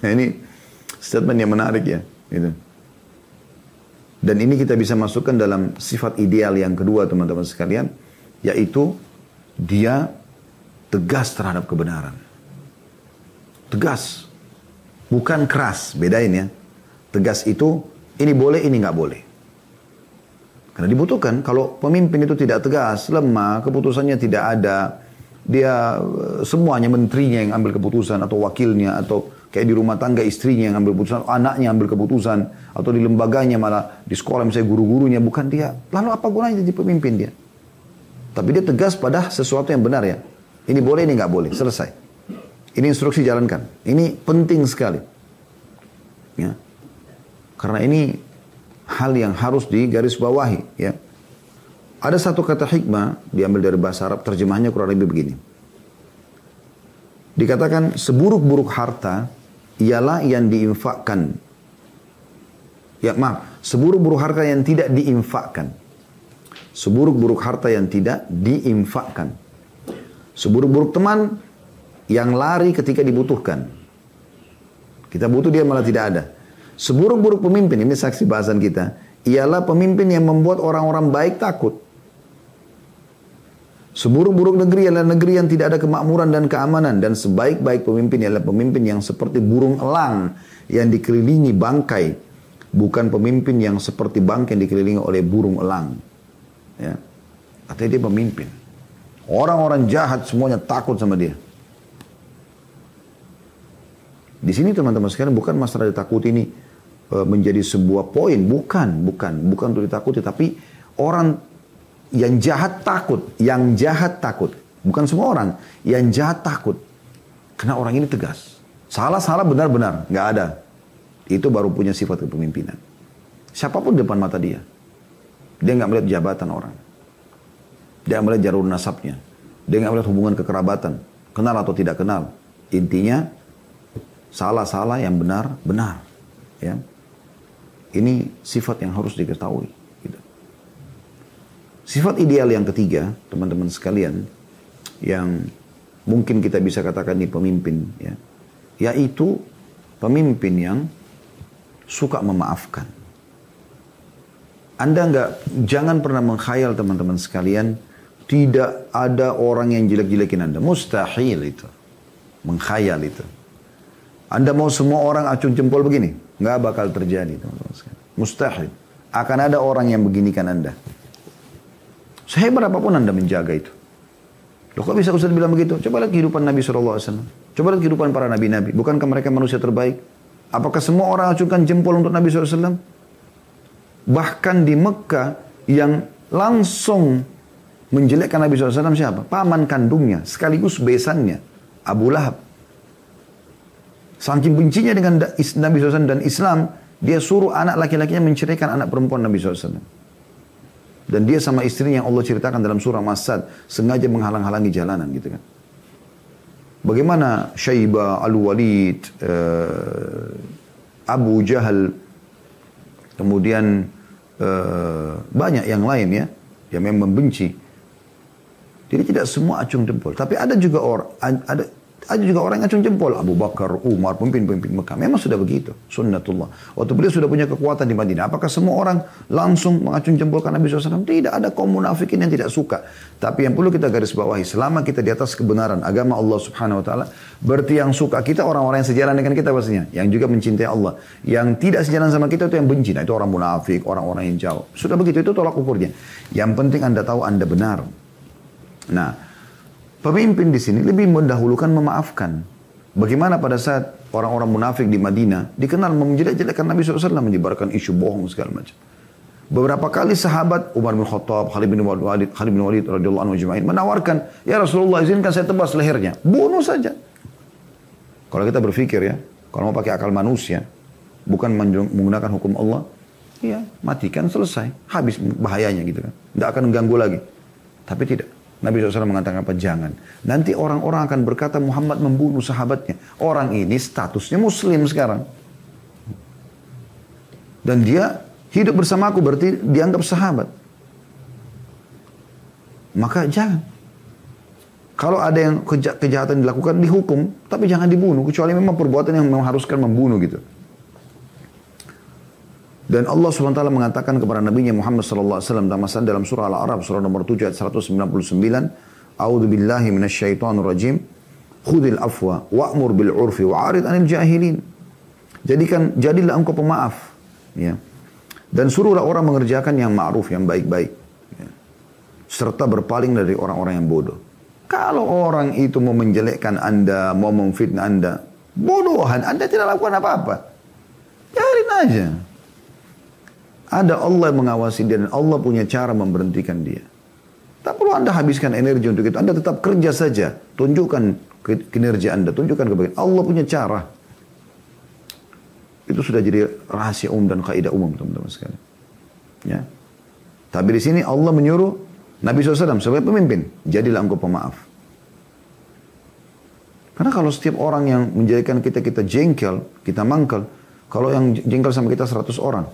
Nah, ini statement yang menarik ya. Gitu. Dan ini kita bisa masukkan dalam sifat ideal yang kedua teman-teman sekalian. Yaitu dia tegas terhadap kebenaran. Tegas. Bukan keras. Bedain ya. Tegas itu ini boleh, ini nggak boleh. Karena dibutuhkan, kalau pemimpin itu tidak tegas, lemah, keputusannya tidak ada, dia semuanya menterinya yang ambil keputusan, atau wakilnya, atau kayak di rumah tangga istrinya yang ambil keputusan, anaknya ambil keputusan, atau di lembaganya malah di sekolah misalnya guru-gurunya, bukan dia. Lalu apa gunanya jadi pemimpin dia? Tapi dia tegas pada sesuatu yang benar ya. Ini boleh, ini nggak boleh, selesai. Ini instruksi jalankan. Ini penting sekali. Ya. Karena ini hal yang harus digarisbawahi ya. Ada satu kata hikmah diambil dari bahasa Arab, terjemahnya kurang lebih begini. Dikatakan seburuk-buruk harta ialah yang diinfakkan. Ya maaf, seburuk-buruk harta yang tidak diinfakkan. Seburuk-buruk harta yang tidak diinfakkan. Seburuk-buruk teman yang lari ketika dibutuhkan. Kita butuh dia malah tidak ada. Seburuk-buruk pemimpin, ini saksi bahasan kita, ialah pemimpin yang membuat orang-orang baik takut. Seburuk-buruk negeri adalah negeri yang tidak ada kemakmuran dan keamanan. Dan sebaik-baik pemimpin adalah pemimpin yang seperti burung elang yang dikelilingi bangkai. Bukan pemimpin yang seperti bangkai yang dikelilingi oleh burung elang. Ya. Artinya dia pemimpin. Orang-orang jahat semuanya takut sama dia. Di sini teman-teman sekalian bukan masalah ditakut ini menjadi sebuah poin, bukan untuk ditakuti, tapi orang yang jahat takut, bukan semua orang, yang jahat takut, karena orang ini tegas, salah benar-benar, nggak ada, itu baru punya sifat kepemimpinan. Siapapun depan mata dia nggak melihat jabatan orang, dia melihat jalur nasabnya, dia nggak melihat hubungan kekerabatan, kenal atau tidak kenal, intinya salah yang benar, ya. Ini sifat yang harus diketahui. Gitu. Sifat ideal yang ketiga, teman-teman sekalian, yang mungkin kita bisa katakan ini pemimpin, ya, yaitu pemimpin yang suka memaafkan. Jangan pernah mengkhayal teman-teman sekalian, tidak ada orang yang jelek-jelekin Anda. Mustahil itu. Mengkhayal itu. Anda mau semua orang acung jempol begini? Nggak bakal terjadi, teman-teman sekalian. Mustahil. Akan ada orang yang beginikan Anda. Sehebat apapun Anda menjaga itu. Loh, kok bisa Ustaz bilang begitu? Coba lihat kehidupan Nabi SAW. Coba lihat kehidupan para nabi-nabi. Bukankah mereka manusia terbaik? Apakah semua orang acungkan jempol untuk Nabi SAW? Bahkan di Mekah yang langsung menjelekkan Nabi SAW siapa? Paman kandungnya, sekaligus besannya, Abu Lahab. Saking bencinya dengan Nabi SAW dan Islam, dia suruh anak laki-lakinya menceraikan anak perempuan Nabi SAW. Dan dia sama istrinya yang Allah ceritakan dalam surah Masad, sengaja menghalang-halangi jalanan gitu kan. Bagaimana Syaibah, Al-Walid, Abu Jahal, kemudian banyak yang lain ya, yang memang membenci. Jadi tidak semua acung jempol. Tapi ada juga orang yang acung jempol. Abu Bakar, Umar, pemimpin-pemimpin Mekah. Memang sudah begitu. Sunnatullah. Waktu beliau sudah punya kekuatan di Madinah. Apakah semua orang langsung mengacung jempol karena Nabi SAW? Tidak, ada kaum munafikin yang tidak suka. Tapi yang perlu kita garis bawahi, selama kita di atas kebenaran agama Allah Subhanahu Wa Taala, berarti yang suka kita orang-orang yang sejalan dengan kita pastinya. Yang juga mencintai Allah. Yang tidak sejalan sama kita itu yang benci. Nah, itu orang munafik, orang-orang yang jauh. Sudah begitu, itu tolak ukurnya. Yang penting Anda tahu Anda benar. Nah, pemimpin di sini lebih mendahulukan memaafkan. Bagaimana pada saat orang-orang munafik di Madinah dikenal menjelek-jelekkan Nabi SAW, menyebarkan isu bohong segala macam. Beberapa kali sahabat Umar bin Khattab, Khalid bin Walid radhiyallahu anhu ajma'in menawarkan, ya Rasulullah izinkan saya tebas lehernya, bunuh saja. Kalau kita berpikir ya, kalau mau pakai akal manusia, bukan menggunakan hukum Allah, ya matikan selesai, habis bahayanya gitu kan, tidak akan mengganggu lagi. Tapi tidak. Nabi SAW mengatakan apa? Jangan. Nanti orang-orang akan berkata Muhammad membunuh sahabatnya. Orang ini statusnya muslim sekarang. Dan dia hidup bersama aku berarti dianggap sahabat. Maka jangan. Kalau ada yang kejahatan dilakukan, dihukum. Tapi jangan dibunuh. Kecuali memang perbuatan yang mengharuskan membunuh gitu. Dan Allah SWT mengatakan kepada Nabi Muhammad SAW dalam surah Al-A'raf, surah nomor 7 ayat 199, A'udzu billahi minasyaitonir rajim, khudil afwa wa'mur bil urfi wa'arid 'anil jahilin. Jadilah engkau pemaaf, ya. Dan suruhlah orang mengerjakan yang ma'ruf, yang baik-baik, ya. Serta berpaling dari orang-orang yang bodoh. Kalau orang itu mau menjelekkan Anda, mau memfitnah Anda, bodohan, Anda tidak lakukan apa-apa. Biarin aja. Ada Allah yang mengawasi dia dan Allah punya cara memberhentikan dia. Tak perlu Anda habiskan energi untuk itu. Anda tetap kerja saja. Tunjukkan kinerja Anda. Tunjukkan kebahagiaan. Allah punya cara. Itu sudah jadi rahasia umum dan kaidah umum, teman-teman sekalian. Ya. Tapi di sini Allah menyuruh Nabi SAW sebagai pemimpin, jadilah engkau pemaaf. Karena kalau setiap orang yang menjadikan kita jengkel, kita mangkel, kalau yang jengkel sama kita 100 orang,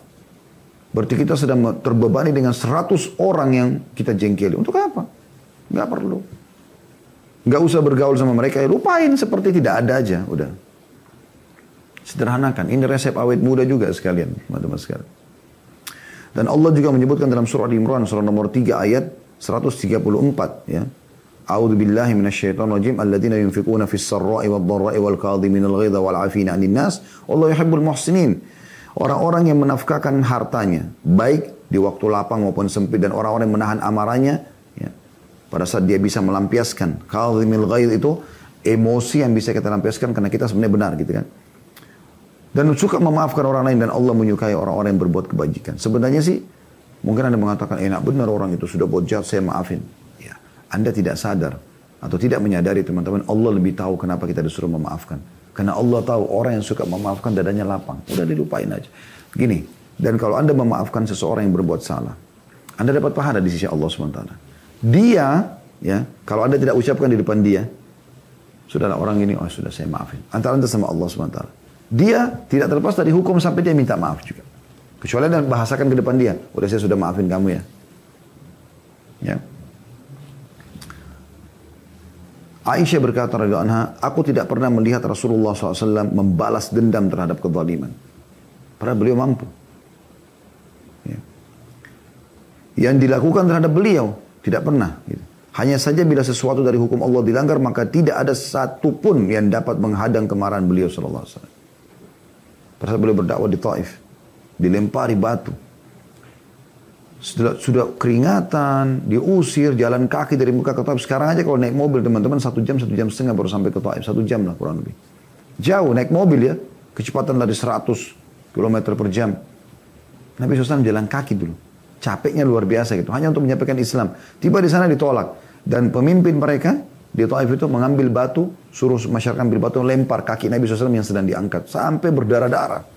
berarti kita sedang terbebani dengan 100 orang yang kita jengkeli. Untuk apa? Nggak perlu. Nggak usah bergaul sama mereka. Ya, lupain seperti tidak ada aja. Udah. Sederhanakan. Ini resep awet muda juga sekalian. Teman-teman sekalian. Dan Allah juga menyebutkan dalam surah Al-Imran, surah nomor 3 ayat 134. Ya. A'udzu billahi minasyaitonir rajim. Alladzina yunfiquna fis sarra'i wad dharra'i wal kadhiminal ghaidha wal 'afina 'anil nas. Wallahu yuhibbul muhsinin. Orang-orang yang menafkahkan hartanya, baik di waktu lapang maupun sempit, dan orang-orang yang menahan amarahnya, ya, pada saat dia bisa melampiaskan. Kadhimil ghaidh itu emosi yang bisa kita lampiaskan karena kita sebenarnya benar gitu kan. Dan suka memaafkan orang lain, dan Allah menyukai orang-orang yang berbuat kebajikan. Sebenarnya sih, mungkin Anda mengatakan, enak benar orang itu sudah buat jahat, saya maafin. Ya, Anda tidak sadar atau tidak menyadari teman-teman, Allah lebih tahu kenapa kita disuruh memaafkan. Karena Allah tahu orang yang suka memaafkan dadanya lapang. Udah dilupain aja. Gini, dan kalau Anda memaafkan seseorang yang berbuat salah, Anda dapat pahala di sisi Allah SWT. Dia, ya, kalau Anda tidak ucapkan di depan dia, sudahlah orang ini, oh sudah saya maafin. Antara Anda sama Allah SWT. Dia tidak terlepas dari hukum sampai dia minta maaf juga. Kecuali Anda bahasakan ke depan dia, udah saya sudah maafin kamu ya. Ya. Aisyah berkata radhiyallahu anha, aku tidak pernah melihat Rasulullah SAW membalas dendam terhadap kezaliman. Padahal beliau mampu. Ya. Yang dilakukan terhadap beliau tidak pernah. Gitu. Hanya saja bila sesuatu dari hukum Allah dilanggar, maka tidak ada satupun yang dapat menghadang kemarahan beliau SAW. Pada saat beliau berdakwah di Taif, dilempari batu. Sudah keringatan, diusir, jalan kaki dari Mekah ke Taif. Sekarang aja kalau naik mobil teman-teman 1 jam, 1 jam setengah baru sampai ke Taif. 1 jam lah kurang lebih. Jauh naik mobil ya. Kecepatan dari 100 km per jam. Nabi SAW jalan kaki dulu. Capeknya luar biasa gitu. Hanya untuk menyampaikan Islam. Tiba di sana ditolak. Dan pemimpin mereka di Taif itu mengambil batu. Suruh masyarakat ambil batu, lempar kaki Nabi SAW yang sedang diangkat. Sampai berdarah-darah.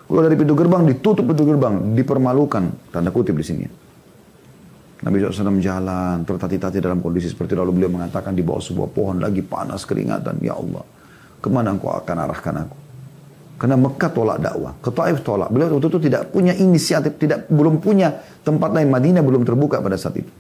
Keluar dari pintu gerbang, ditutup pintu gerbang, dipermalukan, tanda kutip di sini. Nabi SAW jalan, tertati-tati dalam kondisi seperti lalu beliau mengatakan di bawah sebuah pohon lagi panas keringatan, ya Allah, kemana engkau akan arahkan aku? Karena Mekah tolak dakwah, ke Taif tolak. Beliau waktu itu tidak punya inisiatif, belum punya tempat lain, Madinah belum terbuka pada saat itu.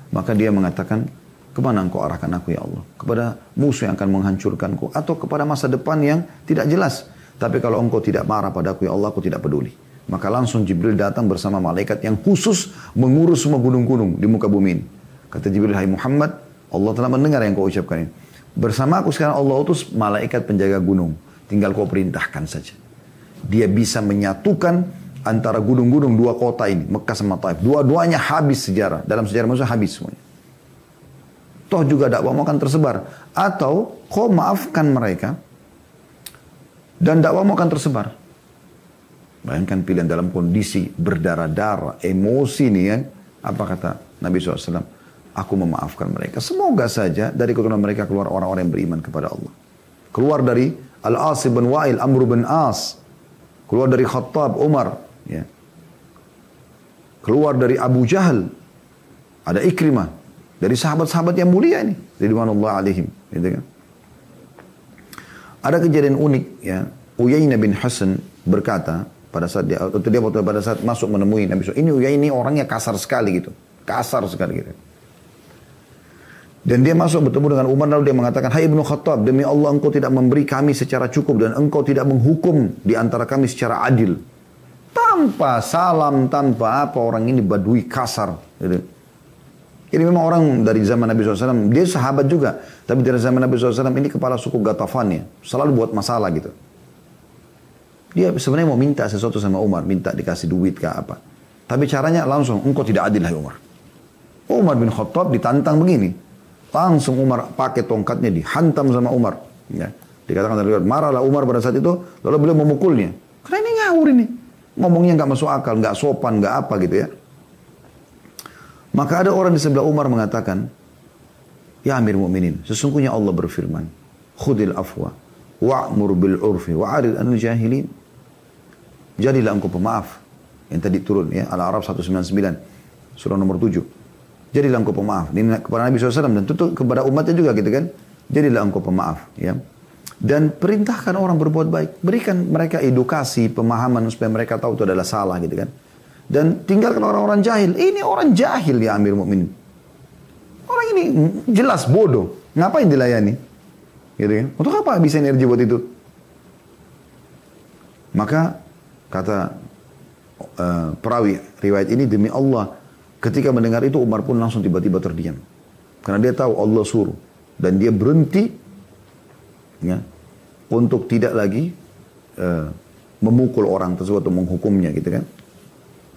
Maka dia mengatakan, kemana engkau arahkan aku ya Allah? Kepada musuh yang akan menghancurkanku, atau kepada masa depan yang tidak jelas. Tapi kalau engkau tidak marah padaku ya Allah, aku tidak peduli. Maka langsung Jibril datang bersama malaikat yang khusus mengurus semua gunung-gunung di muka bumi ini. Kata Jibril, hai Muhammad, Allah telah mendengar yang kau ucapkan ini. Bersama aku sekarang Allah utus malaikat penjaga gunung. Tinggal kau perintahkan saja. Dia bisa menyatukan antara gunung-gunung 2 kota ini, Mekah sama Taif. Dua-duanya habis sejarah. Dalam sejarah manusia habis semuanya. Toh juga dakwahmu akan tersebar. Atau kau maafkan mereka, dan dakwamu akan tersebar. Bayangkan pilihan dalam kondisi berdarah-darah, emosi nih kan. Apa kata Nabi SAW? Aku memaafkan mereka. Semoga saja dari keturunan mereka keluar orang-orang yang beriman kepada Allah. Keluar dari Al-As bin Wa'il, Amr bin As. Keluar dari Khattab, Umar. Ya. Keluar dari Abu Jahal. Ada Ikrimah. Dari sahabat-sahabat yang mulia ini. Ridwanullah alaihim. Gitu kan. Ada kejadian unik ya. Uyainah bin Hasan berkata pada saat pada saat masuk menemui Nabi SAW. Ini Uyainah ini orangnya kasar sekali gitu. Kasar sekali gitu. Dan dia masuk bertemu dengan Umar lalu dia mengatakan, hai Ibnu Khattab, demi Allah engkau tidak memberi kami secara cukup dan engkau tidak menghukum di antara kami secara adil. Tanpa salam, tanpa apa, orang ini badui kasar gitu. Ini memang orang dari zaman Nabi SAW, dia sahabat juga. Tapi dari zaman Nabi SAW ini kepala suku Gatafan ya. Selalu buat masalah gitu. Dia sebenarnya mau minta sesuatu sama Umar. Minta dikasih duit ke apa. Tapi caranya langsung, engkau tidak adil hai Umar. Umar bin Khattab ditantang begini. Langsung Umar pakai tongkatnya dihantam sama Umar. Ya. Dikatakan dari luar, marahlah Umar pada saat itu. Lalu beliau memukulnya. Karena ini ngawur ini. Ngomongnya nggak masuk akal, nggak sopan, nggak apa gitu ya. Maka ada orang di sebelah Umar mengatakan, ya Amir Mu'minin, sesungguhnya Allah berfirman, khudil afwa, wa'mur bil urfi, wa'arid anil jahilin. Jadilah engkau pemaaf. Yang tadi turun ya, Al-A'raf 199, surah nomor 7. Jadilah engkau pemaaf. Ini kepada Nabi SAW dan tentu kepada umatnya juga gitu kan. Jadilah engkau pemaaf. Ya. Dan perintahkan orang berbuat baik. Berikan mereka edukasi, pemahaman supaya mereka tahu itu adalah salah gitu kan. Dan tinggalkan orang-orang jahil. Ini orang jahil ya Amir Mu'minin. Orang ini jelas bodoh. Ngapain dilayani? Gitu kan? Untuk apa bisa energi buat itu? Maka kata perawi riwayat ini, demi Allah, ketika mendengar itu Umar pun langsung tiba-tiba terdiam. Karena dia tahu Allah suruh. Dan dia berhenti ya, untuk tidak lagi memukul orang tersebut atau menghukumnya gitu kan.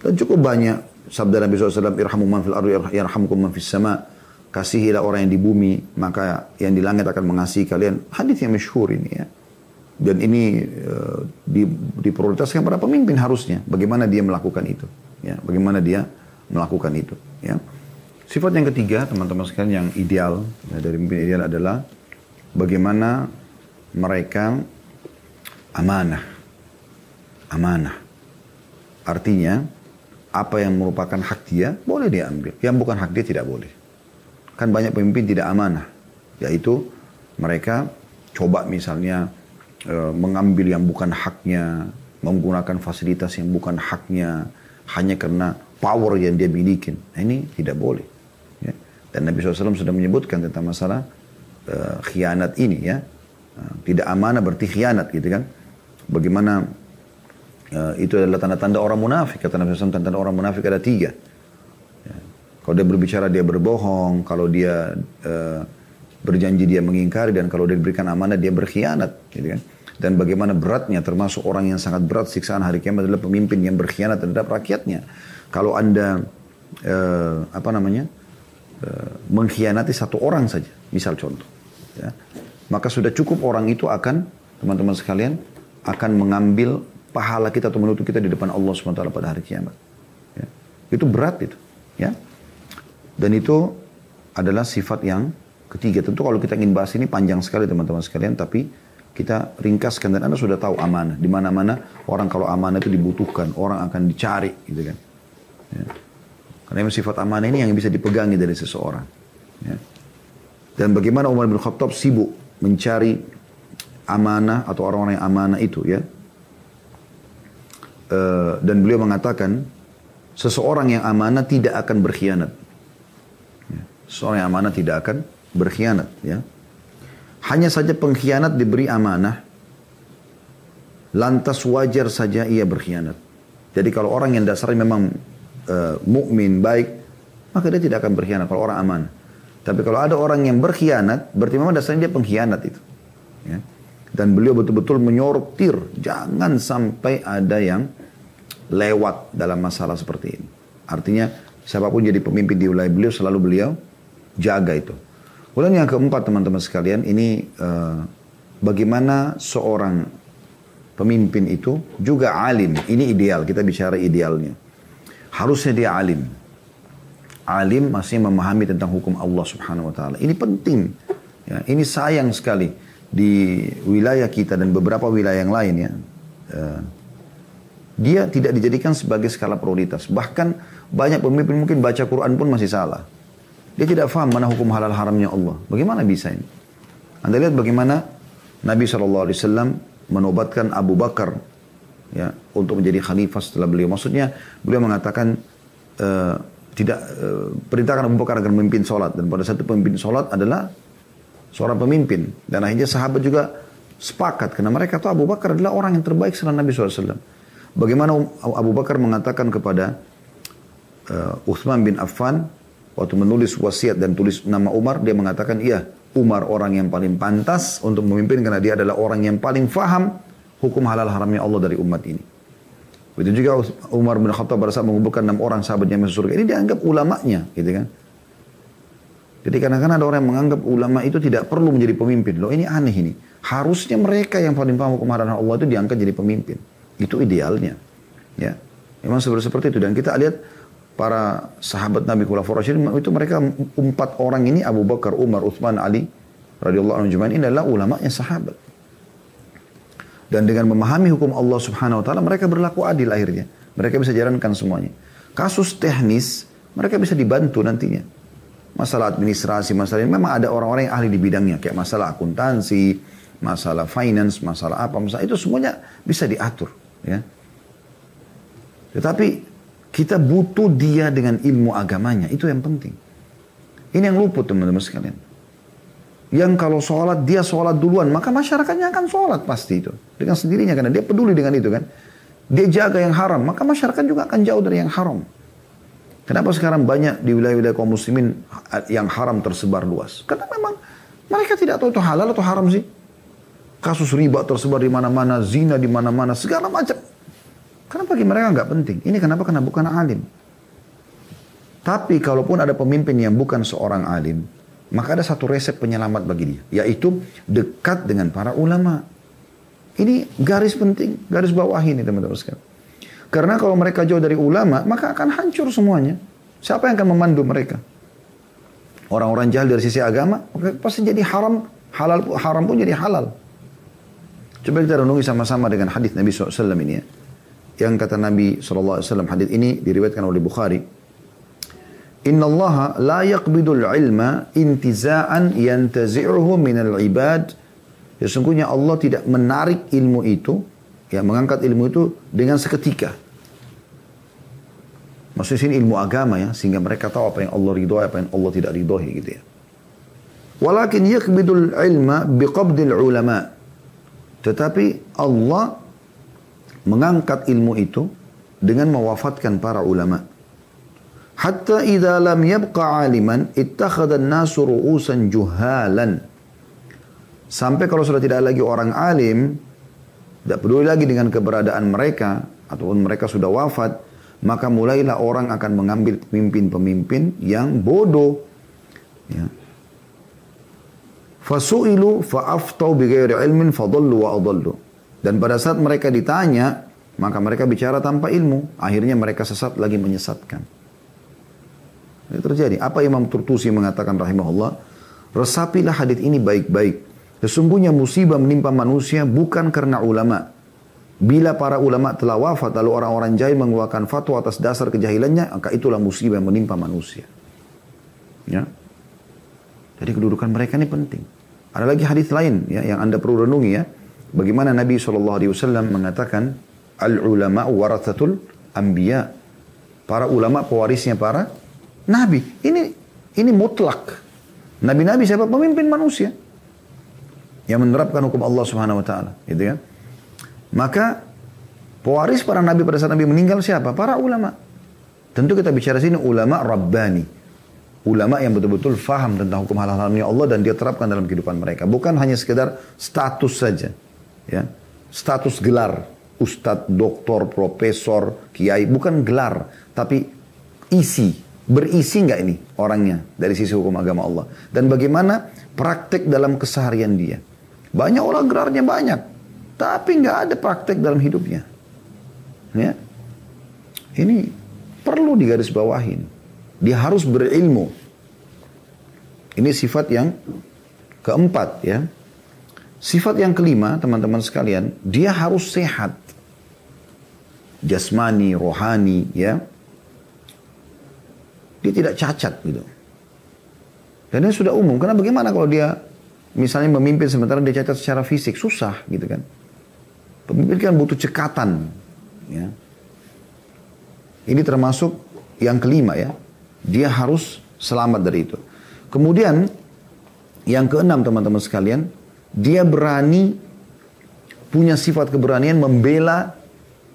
Dan cukup banyak sabda Nabi SAW, irhamu man fil ardi yarhamkum man fis sama. Kasihilah orang yang di bumi, maka yang di langit akan mengasihi kalian. Hadis yang masyhur ini ya. Dan ini diprioritaskan pada pemimpin harusnya. Bagaimana dia melakukan itu. Ya, bagaimana dia melakukan itu. Ya. Sifat yang ketiga, teman-teman sekalian, yang ideal ya, dari pemimpin ideal adalah bagaimana mereka amanah. Amanah. Artinya, apa yang merupakan hak dia, boleh dia ambil. Yang bukan hak dia tidak boleh. Kan banyak pemimpin tidak amanah. Yaitu mereka coba misalnya mengambil yang bukan haknya, menggunakan fasilitas yang bukan haknya, hanya karena power yang dia miliki. Nah, ini tidak boleh. Ya. Dan Nabi SAW sudah menyebutkan tentang masalah khianat ini ya. Tidak amanah berarti khianat gitu kan. Bagaimana itu adalah tanda-tanda orang munafik. Kata Nabi SAW, tanda-tanda orang munafik ada 3. Ya. Kalau dia berbicara dia berbohong, kalau dia berjanji dia mengingkari, dan kalau dia diberikan amanah dia berkhianat gitu kan. Dan bagaimana beratnya, termasuk orang yang sangat berat siksaan hari kiamat adalah pemimpin yang berkhianat terhadap rakyatnya. Kalau Anda mengkhianati satu orang saja, misal contoh, ya, maka sudah cukup orang itu akan, teman-teman sekalian, akan mengambil pahala kita atau menutup kita di depan Allah SWT pada hari kiamat. Ya. Itu berat itu. Ya. Dan itu adalah sifat yang ketiga. Tentu kalau kita ingin bahas ini panjang sekali teman-teman sekalian, tapi kita ringkaskan, dan Anda sudah tahu amanah. Di mana-mana orang kalau amanah itu dibutuhkan, orang akan dicari gitu kan. Ya. Karena sifat amanah ini yang bisa dipegangi dari seseorang. Ya. Dan bagaimana Umar bin Khattab sibuk mencari amanah atau orang-orang yang amanah itu ya. Dan beliau mengatakan, seseorang yang amanah tidak akan berkhianat. Ya. Seseorang yang amanah tidak akan berkhianat. Ya. Hanya saja pengkhianat diberi amanah, lantas wajar saja ia berkhianat. Jadi kalau orang yang dasarnya memang mukmin baik, maka dia tidak akan berkhianat kalau orang amanah. Tapi kalau ada orang yang berkhianat, berarti memang dasarnya dia pengkhianat itu. Ya. Dan beliau betul-betul menyortir, jangan sampai ada yang lewat dalam masalah seperti ini. Artinya siapapun jadi pemimpin di wilayah beliau, selalu beliau jaga itu. Kemudian yang keempat teman-teman sekalian, ini bagaimana seorang pemimpin itu juga alim. Ini ideal, kita bicara idealnya. Harusnya dia alim. Alim masih memahami tentang hukum Allah Subhanahu wa taala. Ini penting. Ya, ini sayang sekali di wilayah kita dan beberapa wilayah yang lain ya. Dia tidak dijadikan sebagai skala prioritas. Bahkan banyak pemimpin mungkin baca Quran pun masih salah. Dia tidak faham mana hukum halal haramnya Allah. Bagaimana bisa ini? Anda lihat bagaimana Nabi SAW menobatkan Abu Bakar ya, untuk menjadi khalifah setelah beliau. Maksudnya beliau mengatakan perintahkan Abu Bakar agar memimpin sholat. Dan pada saat itu pemimpin sholat adalah seorang pemimpin. Dan akhirnya sahabat juga sepakat. Karena mereka tahu Abu Bakar adalah orang yang terbaik setelah Nabi SAW. Bagaimana Abu Bakar mengatakan kepada Uthman bin Affan, waktu menulis wasiat dan tulis nama Umar, dia mengatakan, iya, Umar orang yang paling pantas untuk memimpin karena dia adalah orang yang paling faham hukum halal haramnya Allah dari umat ini. Begitu juga Umar bin Khattab pada saat mengumpulkan 6 orang sahabatnya masuk surga. Ini dianggap ulamanya, gitu kan. Jadi kadang-kadang ada orang yang menganggap ulama itu tidak perlu menjadi pemimpin. Loh ini aneh ini. Harusnya mereka yang paling paham hukum halal Allah itu diangkat jadi pemimpin. Itu idealnya. Ya. Memang seperti itu. Dan kita lihat para sahabat Nabi Khulafaur Rasyidin itu mereka 4 orang ini, Abu Bakar, Umar, Utsman, Ali radhiyallahu anhum ajma'in, ini adalah ulamanya sahabat. Dan dengan memahami hukum Allah Subhanahu wa taala mereka berlaku adil akhirnya. Mereka bisa jalankan semuanya. Kasus teknis mereka bisa dibantu nantinya. Masalah administrasi, masalah ini memang ada orang-orang yang ahli di bidangnya, kayak masalah akuntansi, masalah finance, masalah apa, masalah itu semuanya bisa diatur, ya. Tetapi kita butuh dia dengan ilmu agamanya. Itu yang penting. Ini yang luput teman-teman sekalian. Yang kalau sholat, dia sholat duluan. Maka masyarakatnya akan sholat pasti itu. Dengan sendirinya karena dia peduli dengan itu kan. Dia jaga yang haram. Maka masyarakat juga akan jauh dari yang haram. Kenapa sekarang banyak di wilayah-wilayah kaum muslimin yang haram tersebar luas? Karena memang mereka tidak tahu itu halal atau haram sih. Kasus riba tersebar di mana-mana. Zina di mana-mana. Segala macam. Karena bagi mereka nggak penting. Ini kenapa? Karena bukan alim. Tapi kalaupun ada pemimpin yang bukan seorang alim, maka ada satu resep penyelamat bagi dia. Yaitu dekat dengan para ulama. Ini garis penting, garis bawah ini teman-teman sekalian. Karena kalau mereka jauh dari ulama, maka akan hancur semuanya. Siapa yang akan memandu mereka? Orang-orang jahil dari sisi agama, maka pasti jadi haram, haram pun jadi halal. Coba kita renungi sama-sama dengan hadis Nabi SAW ini ya. Yang kata Nabi SAW, hadis ini diriwayatkan oleh Bukhari. Inna Allah la yaqbidul ilma intiza'an yantazi'uhu minal ibad. Sesungguhnya Allah tidak menarik ilmu itu, ya mengangkat ilmu itu dengan seketika. Maksudnya sini ilmu agama ya, sehingga mereka tahu apa yang Allah ridhoi, apa yang Allah tidak ridhoi gitu ya. Walakin yakbidul ilma biqabdil ulama. Tetapi Allah mengangkat ilmu itu dengan mewafatkan para ulama. Hatta idza lam yabqa aliman ittakhadha an-nasu ru'usan juhalan. Sampai kalau sudah tidak lagi orang alim, tidak peduli lagi dengan keberadaan mereka ataupun mereka sudah wafat, maka mulailah orang akan mengambil pemimpin-pemimpin yang bodoh. Ya. Fasu'ilu fa'aftau bighairi ilmin fadallu wa adallu. Dan pada saat mereka ditanya, maka mereka bicara tanpa ilmu. Akhirnya mereka sesat lagi menyesatkan. Ini terjadi. Apa Imam Turtusi mengatakan rahimahullah? Resapilah hadits ini baik-baik. Sesungguhnya musibah menimpa manusia bukan karena ulama. Bila para ulama telah wafat lalu orang-orang jahil mengeluarkan fatwa atas dasar kejahilannya, maka itulah musibah yang menimpa manusia. Ya. Jadi kedudukan mereka ini penting. Ada lagi hadis lain ya, yang Anda perlu renungi ya. Bagaimana Nabi SAW mengatakan, al-ulama warathatul anbiya. Para ulama pewarisnya para nabi. Ini mutlak. Nabi-nabi siapa? Pemimpin manusia yang menerapkan hukum Allah Subhanahu wa taala, gitu ya. Maka pewaris para nabi pada saat nabi meninggal siapa? Para ulama. Tentu kita bicara sini ulama rabbani. Ulama yang betul-betul faham tentang hukum halal-haramnya Allah dan dia terapkan dalam kehidupan mereka. Bukan hanya sekedar status saja. Ya. Status gelar. Ustadz, doktor, profesor, kiai. Bukan gelar. Tapi isi. Berisi nggak ini orangnya dari sisi hukum agama Allah. Dan bagaimana praktek dalam keseharian dia. Banyak orang gelarnya banyak. Tapi nggak ada praktek dalam hidupnya. Ya. Ini perlu digarisbawahin. Dia harus berilmu. Ini sifat yang keempat ya. Sifat yang kelima teman-teman sekalian, dia harus sehat. Jasmani, rohani ya. Dia tidak cacat gitu. Dan ini sudah umum. Karena bagaimana kalau dia misalnya memimpin sementara dia cacat secara fisik, susah gitu kan. Pemimpin kan butuh cekatan. Ya. Ini termasuk yang kelima ya. Dia harus selamat dari itu. Kemudian yang keenam teman-teman sekalian, dia berani, punya sifat keberanian membela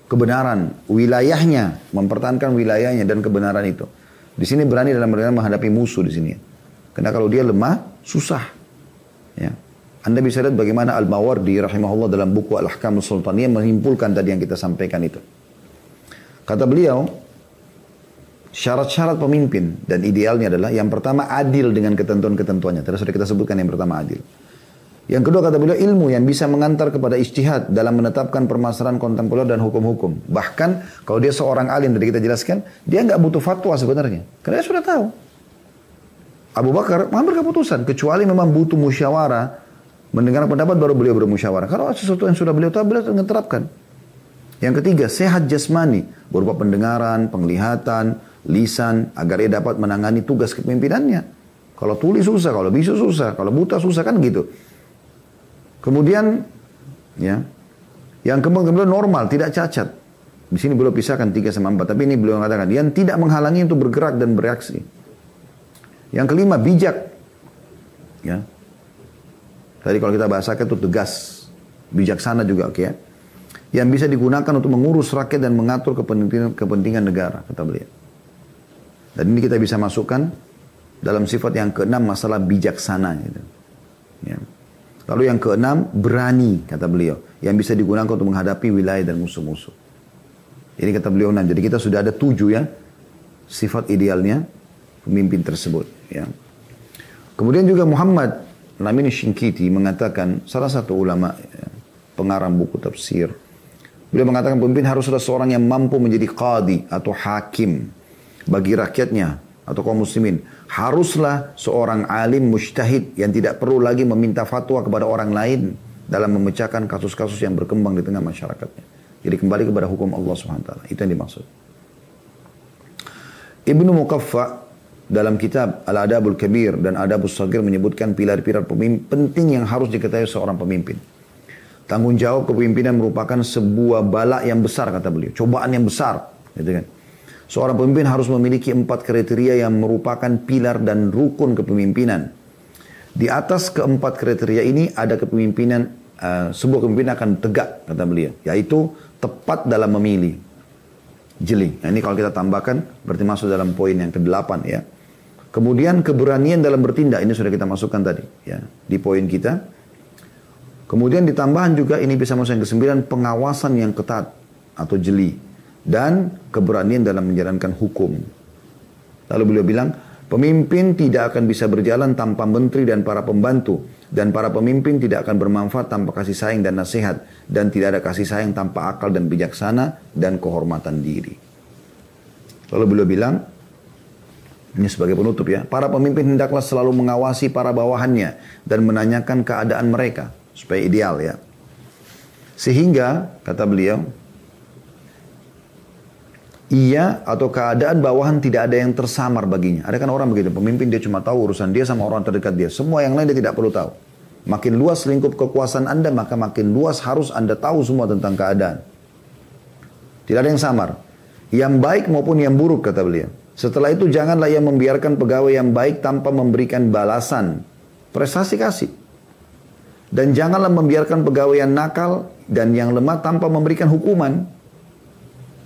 kebenaran, wilayahnya, mempertahankan wilayahnya dan kebenaran itu. Di sini berani dalam menghadapi musuh di sini. Karena kalau dia lemah, susah. Ya. Anda bisa lihat bagaimana Al-Mawardi rahimahullah dalam buku Al-Ahkam Sultaniyah menyimpulkan tadi yang kita sampaikan itu. Kata beliau, syarat-syarat pemimpin dan idealnya adalah yang pertama adil dengan ketentuan-ketentuannya. Tadi sudah kita sebutkan yang pertama adil. Yang kedua kata beliau ilmu yang bisa mengantar kepada ijtihad dalam menetapkan permasalahan kontemporer dan hukum-hukum. Bahkan kalau dia seorang alim tadi kita jelaskan, dia nggak butuh fatwa sebenarnya. Karena dia sudah tahu. Abu Bakar mengambil keputusan kecuali memang butuh musyawarah, mendengar pendapat baru beliau bermusyawarah. Kalau sesuatu yang sudah beliau tahu beliau menerapkan. Yang ketiga sehat jasmani berupa pendengaran, penglihatan, lisan agar ia dapat menangani tugas kepemimpinannya. Kalau tuli susah, kalau bisu susah, kalau buta susah kan gitu. Kemudian ya, yang kemudian normal, tidak cacat. Di sini beliau pisahkan 3 sama 4, tapi ini beliau mengatakan yang tidak menghalangi untuk bergerak dan bereaksi. Yang kelima bijak. Ya. Tadi kalau kita bahasakan itu tegas, bijaksana juga oke ya. Yang bisa digunakan untuk mengurus rakyat dan mengatur kepentingan negara, kata beliau. Dan ini kita bisa masukkan dalam sifat yang keenam masalah bijaksana. Gitu. Ya. Lalu yang keenam berani kata beliau. Yang bisa digunakan untuk menghadapi wilayah dan musuh-musuh. Ini kata beliau 6. Jadi kita sudah ada 7 ya. Sifat idealnya pemimpin tersebut. Ya. Kemudian juga Muhammad Lamin Shinkiti mengatakan. Salah satu ulama ya, pengarang buku tafsir. Beliau mengatakan pemimpin haruslah seorang yang mampu menjadi qadi atau hakim bagi rakyatnya atau kaum muslimin. Haruslah seorang alim mujtahid yang tidak perlu lagi meminta fatwa kepada orang lain dalam memecahkan kasus-kasus yang berkembang di tengah masyarakatnya. Jadi kembali kepada hukum Allah SWT. Itu yang dimaksud. Ibnu Muqaffa dalam kitab Al-Adabul Kabir dan Adabus Saghir menyebutkan pilar-pilar penting yang harus diketahui seorang pemimpin. Tanggung jawab kepemimpinan merupakan sebuah bala yang besar kata beliau. Cobaan yang besar. Gitu kan. Seorang pemimpin harus memiliki 4 kriteria yang merupakan pilar dan rukun kepemimpinan. Di atas keempat kriteria ini ada kepemimpinan, sebuah kepemimpinan akan tegak, kata beliau. Yaitu tepat dalam memilih. Jeli. Nah ini kalau kita tambahkan, berarti masuk dalam poin yang ke-8 ya. Kemudian keberanian dalam bertindak, ini sudah kita masukkan tadi ya, di poin kita. Kemudian ditambahan juga, ini bisa masuk yang ke-9, pengawasan yang ketat atau jeli. Dan keberanian dalam menjalankan hukum. Lalu beliau bilang, pemimpin tidak akan bisa berjalan tanpa menteri dan para pembantu. Dan para pemimpin tidak akan bermanfaat tanpa kasih sayang dan nasihat. Dan tidak ada kasih sayang tanpa akal dan bijaksana dan kehormatan diri. Lalu beliau bilang, ini sebagai penutup ya, para pemimpin hendaklah selalu mengawasi para bawahannya dan menanyakan keadaan mereka supaya ideal ya. Sehingga, kata beliau, ia atau keadaan bawahan tidak ada yang tersamar baginya. Ada kan orang begitu, pemimpin dia cuma tahu urusan dia sama orang terdekat dia. Semua yang lain dia tidak perlu tahu. Makin luas lingkup kekuasaan Anda, maka makin luas harus Anda tahu semua tentang keadaan. Tidak ada yang samar. Yang baik maupun yang buruk, kata beliau. Setelah itu janganlah ia membiarkan pegawai yang baik tanpa memberikan balasan. Prestasi kasih. Dan janganlah membiarkan pegawai yang nakal dan yang lemah tanpa memberikan hukuman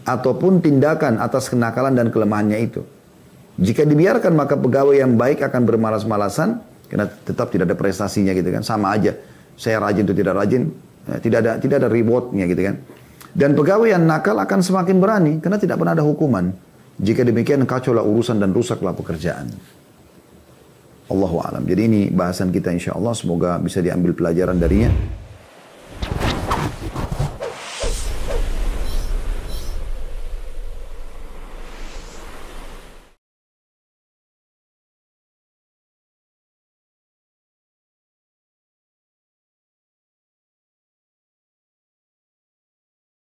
ataupun tindakan atas kenakalan dan kelemahannya itu. Jika dibiarkan maka pegawai yang baik akan bermalas-malasan karena tetap tidak ada prestasinya gitu kan, sama aja. Saya rajin atau tidak rajin, tidak ada rewardnya gitu kan. Dan pegawai yang nakal akan semakin berani karena tidak pernah ada hukuman. Jika demikian kacaulah urusan dan rusaklah pekerjaan. Allahu a'lam. Jadi ini bahasan kita insya Allah, semoga bisa diambil pelajaran darinya.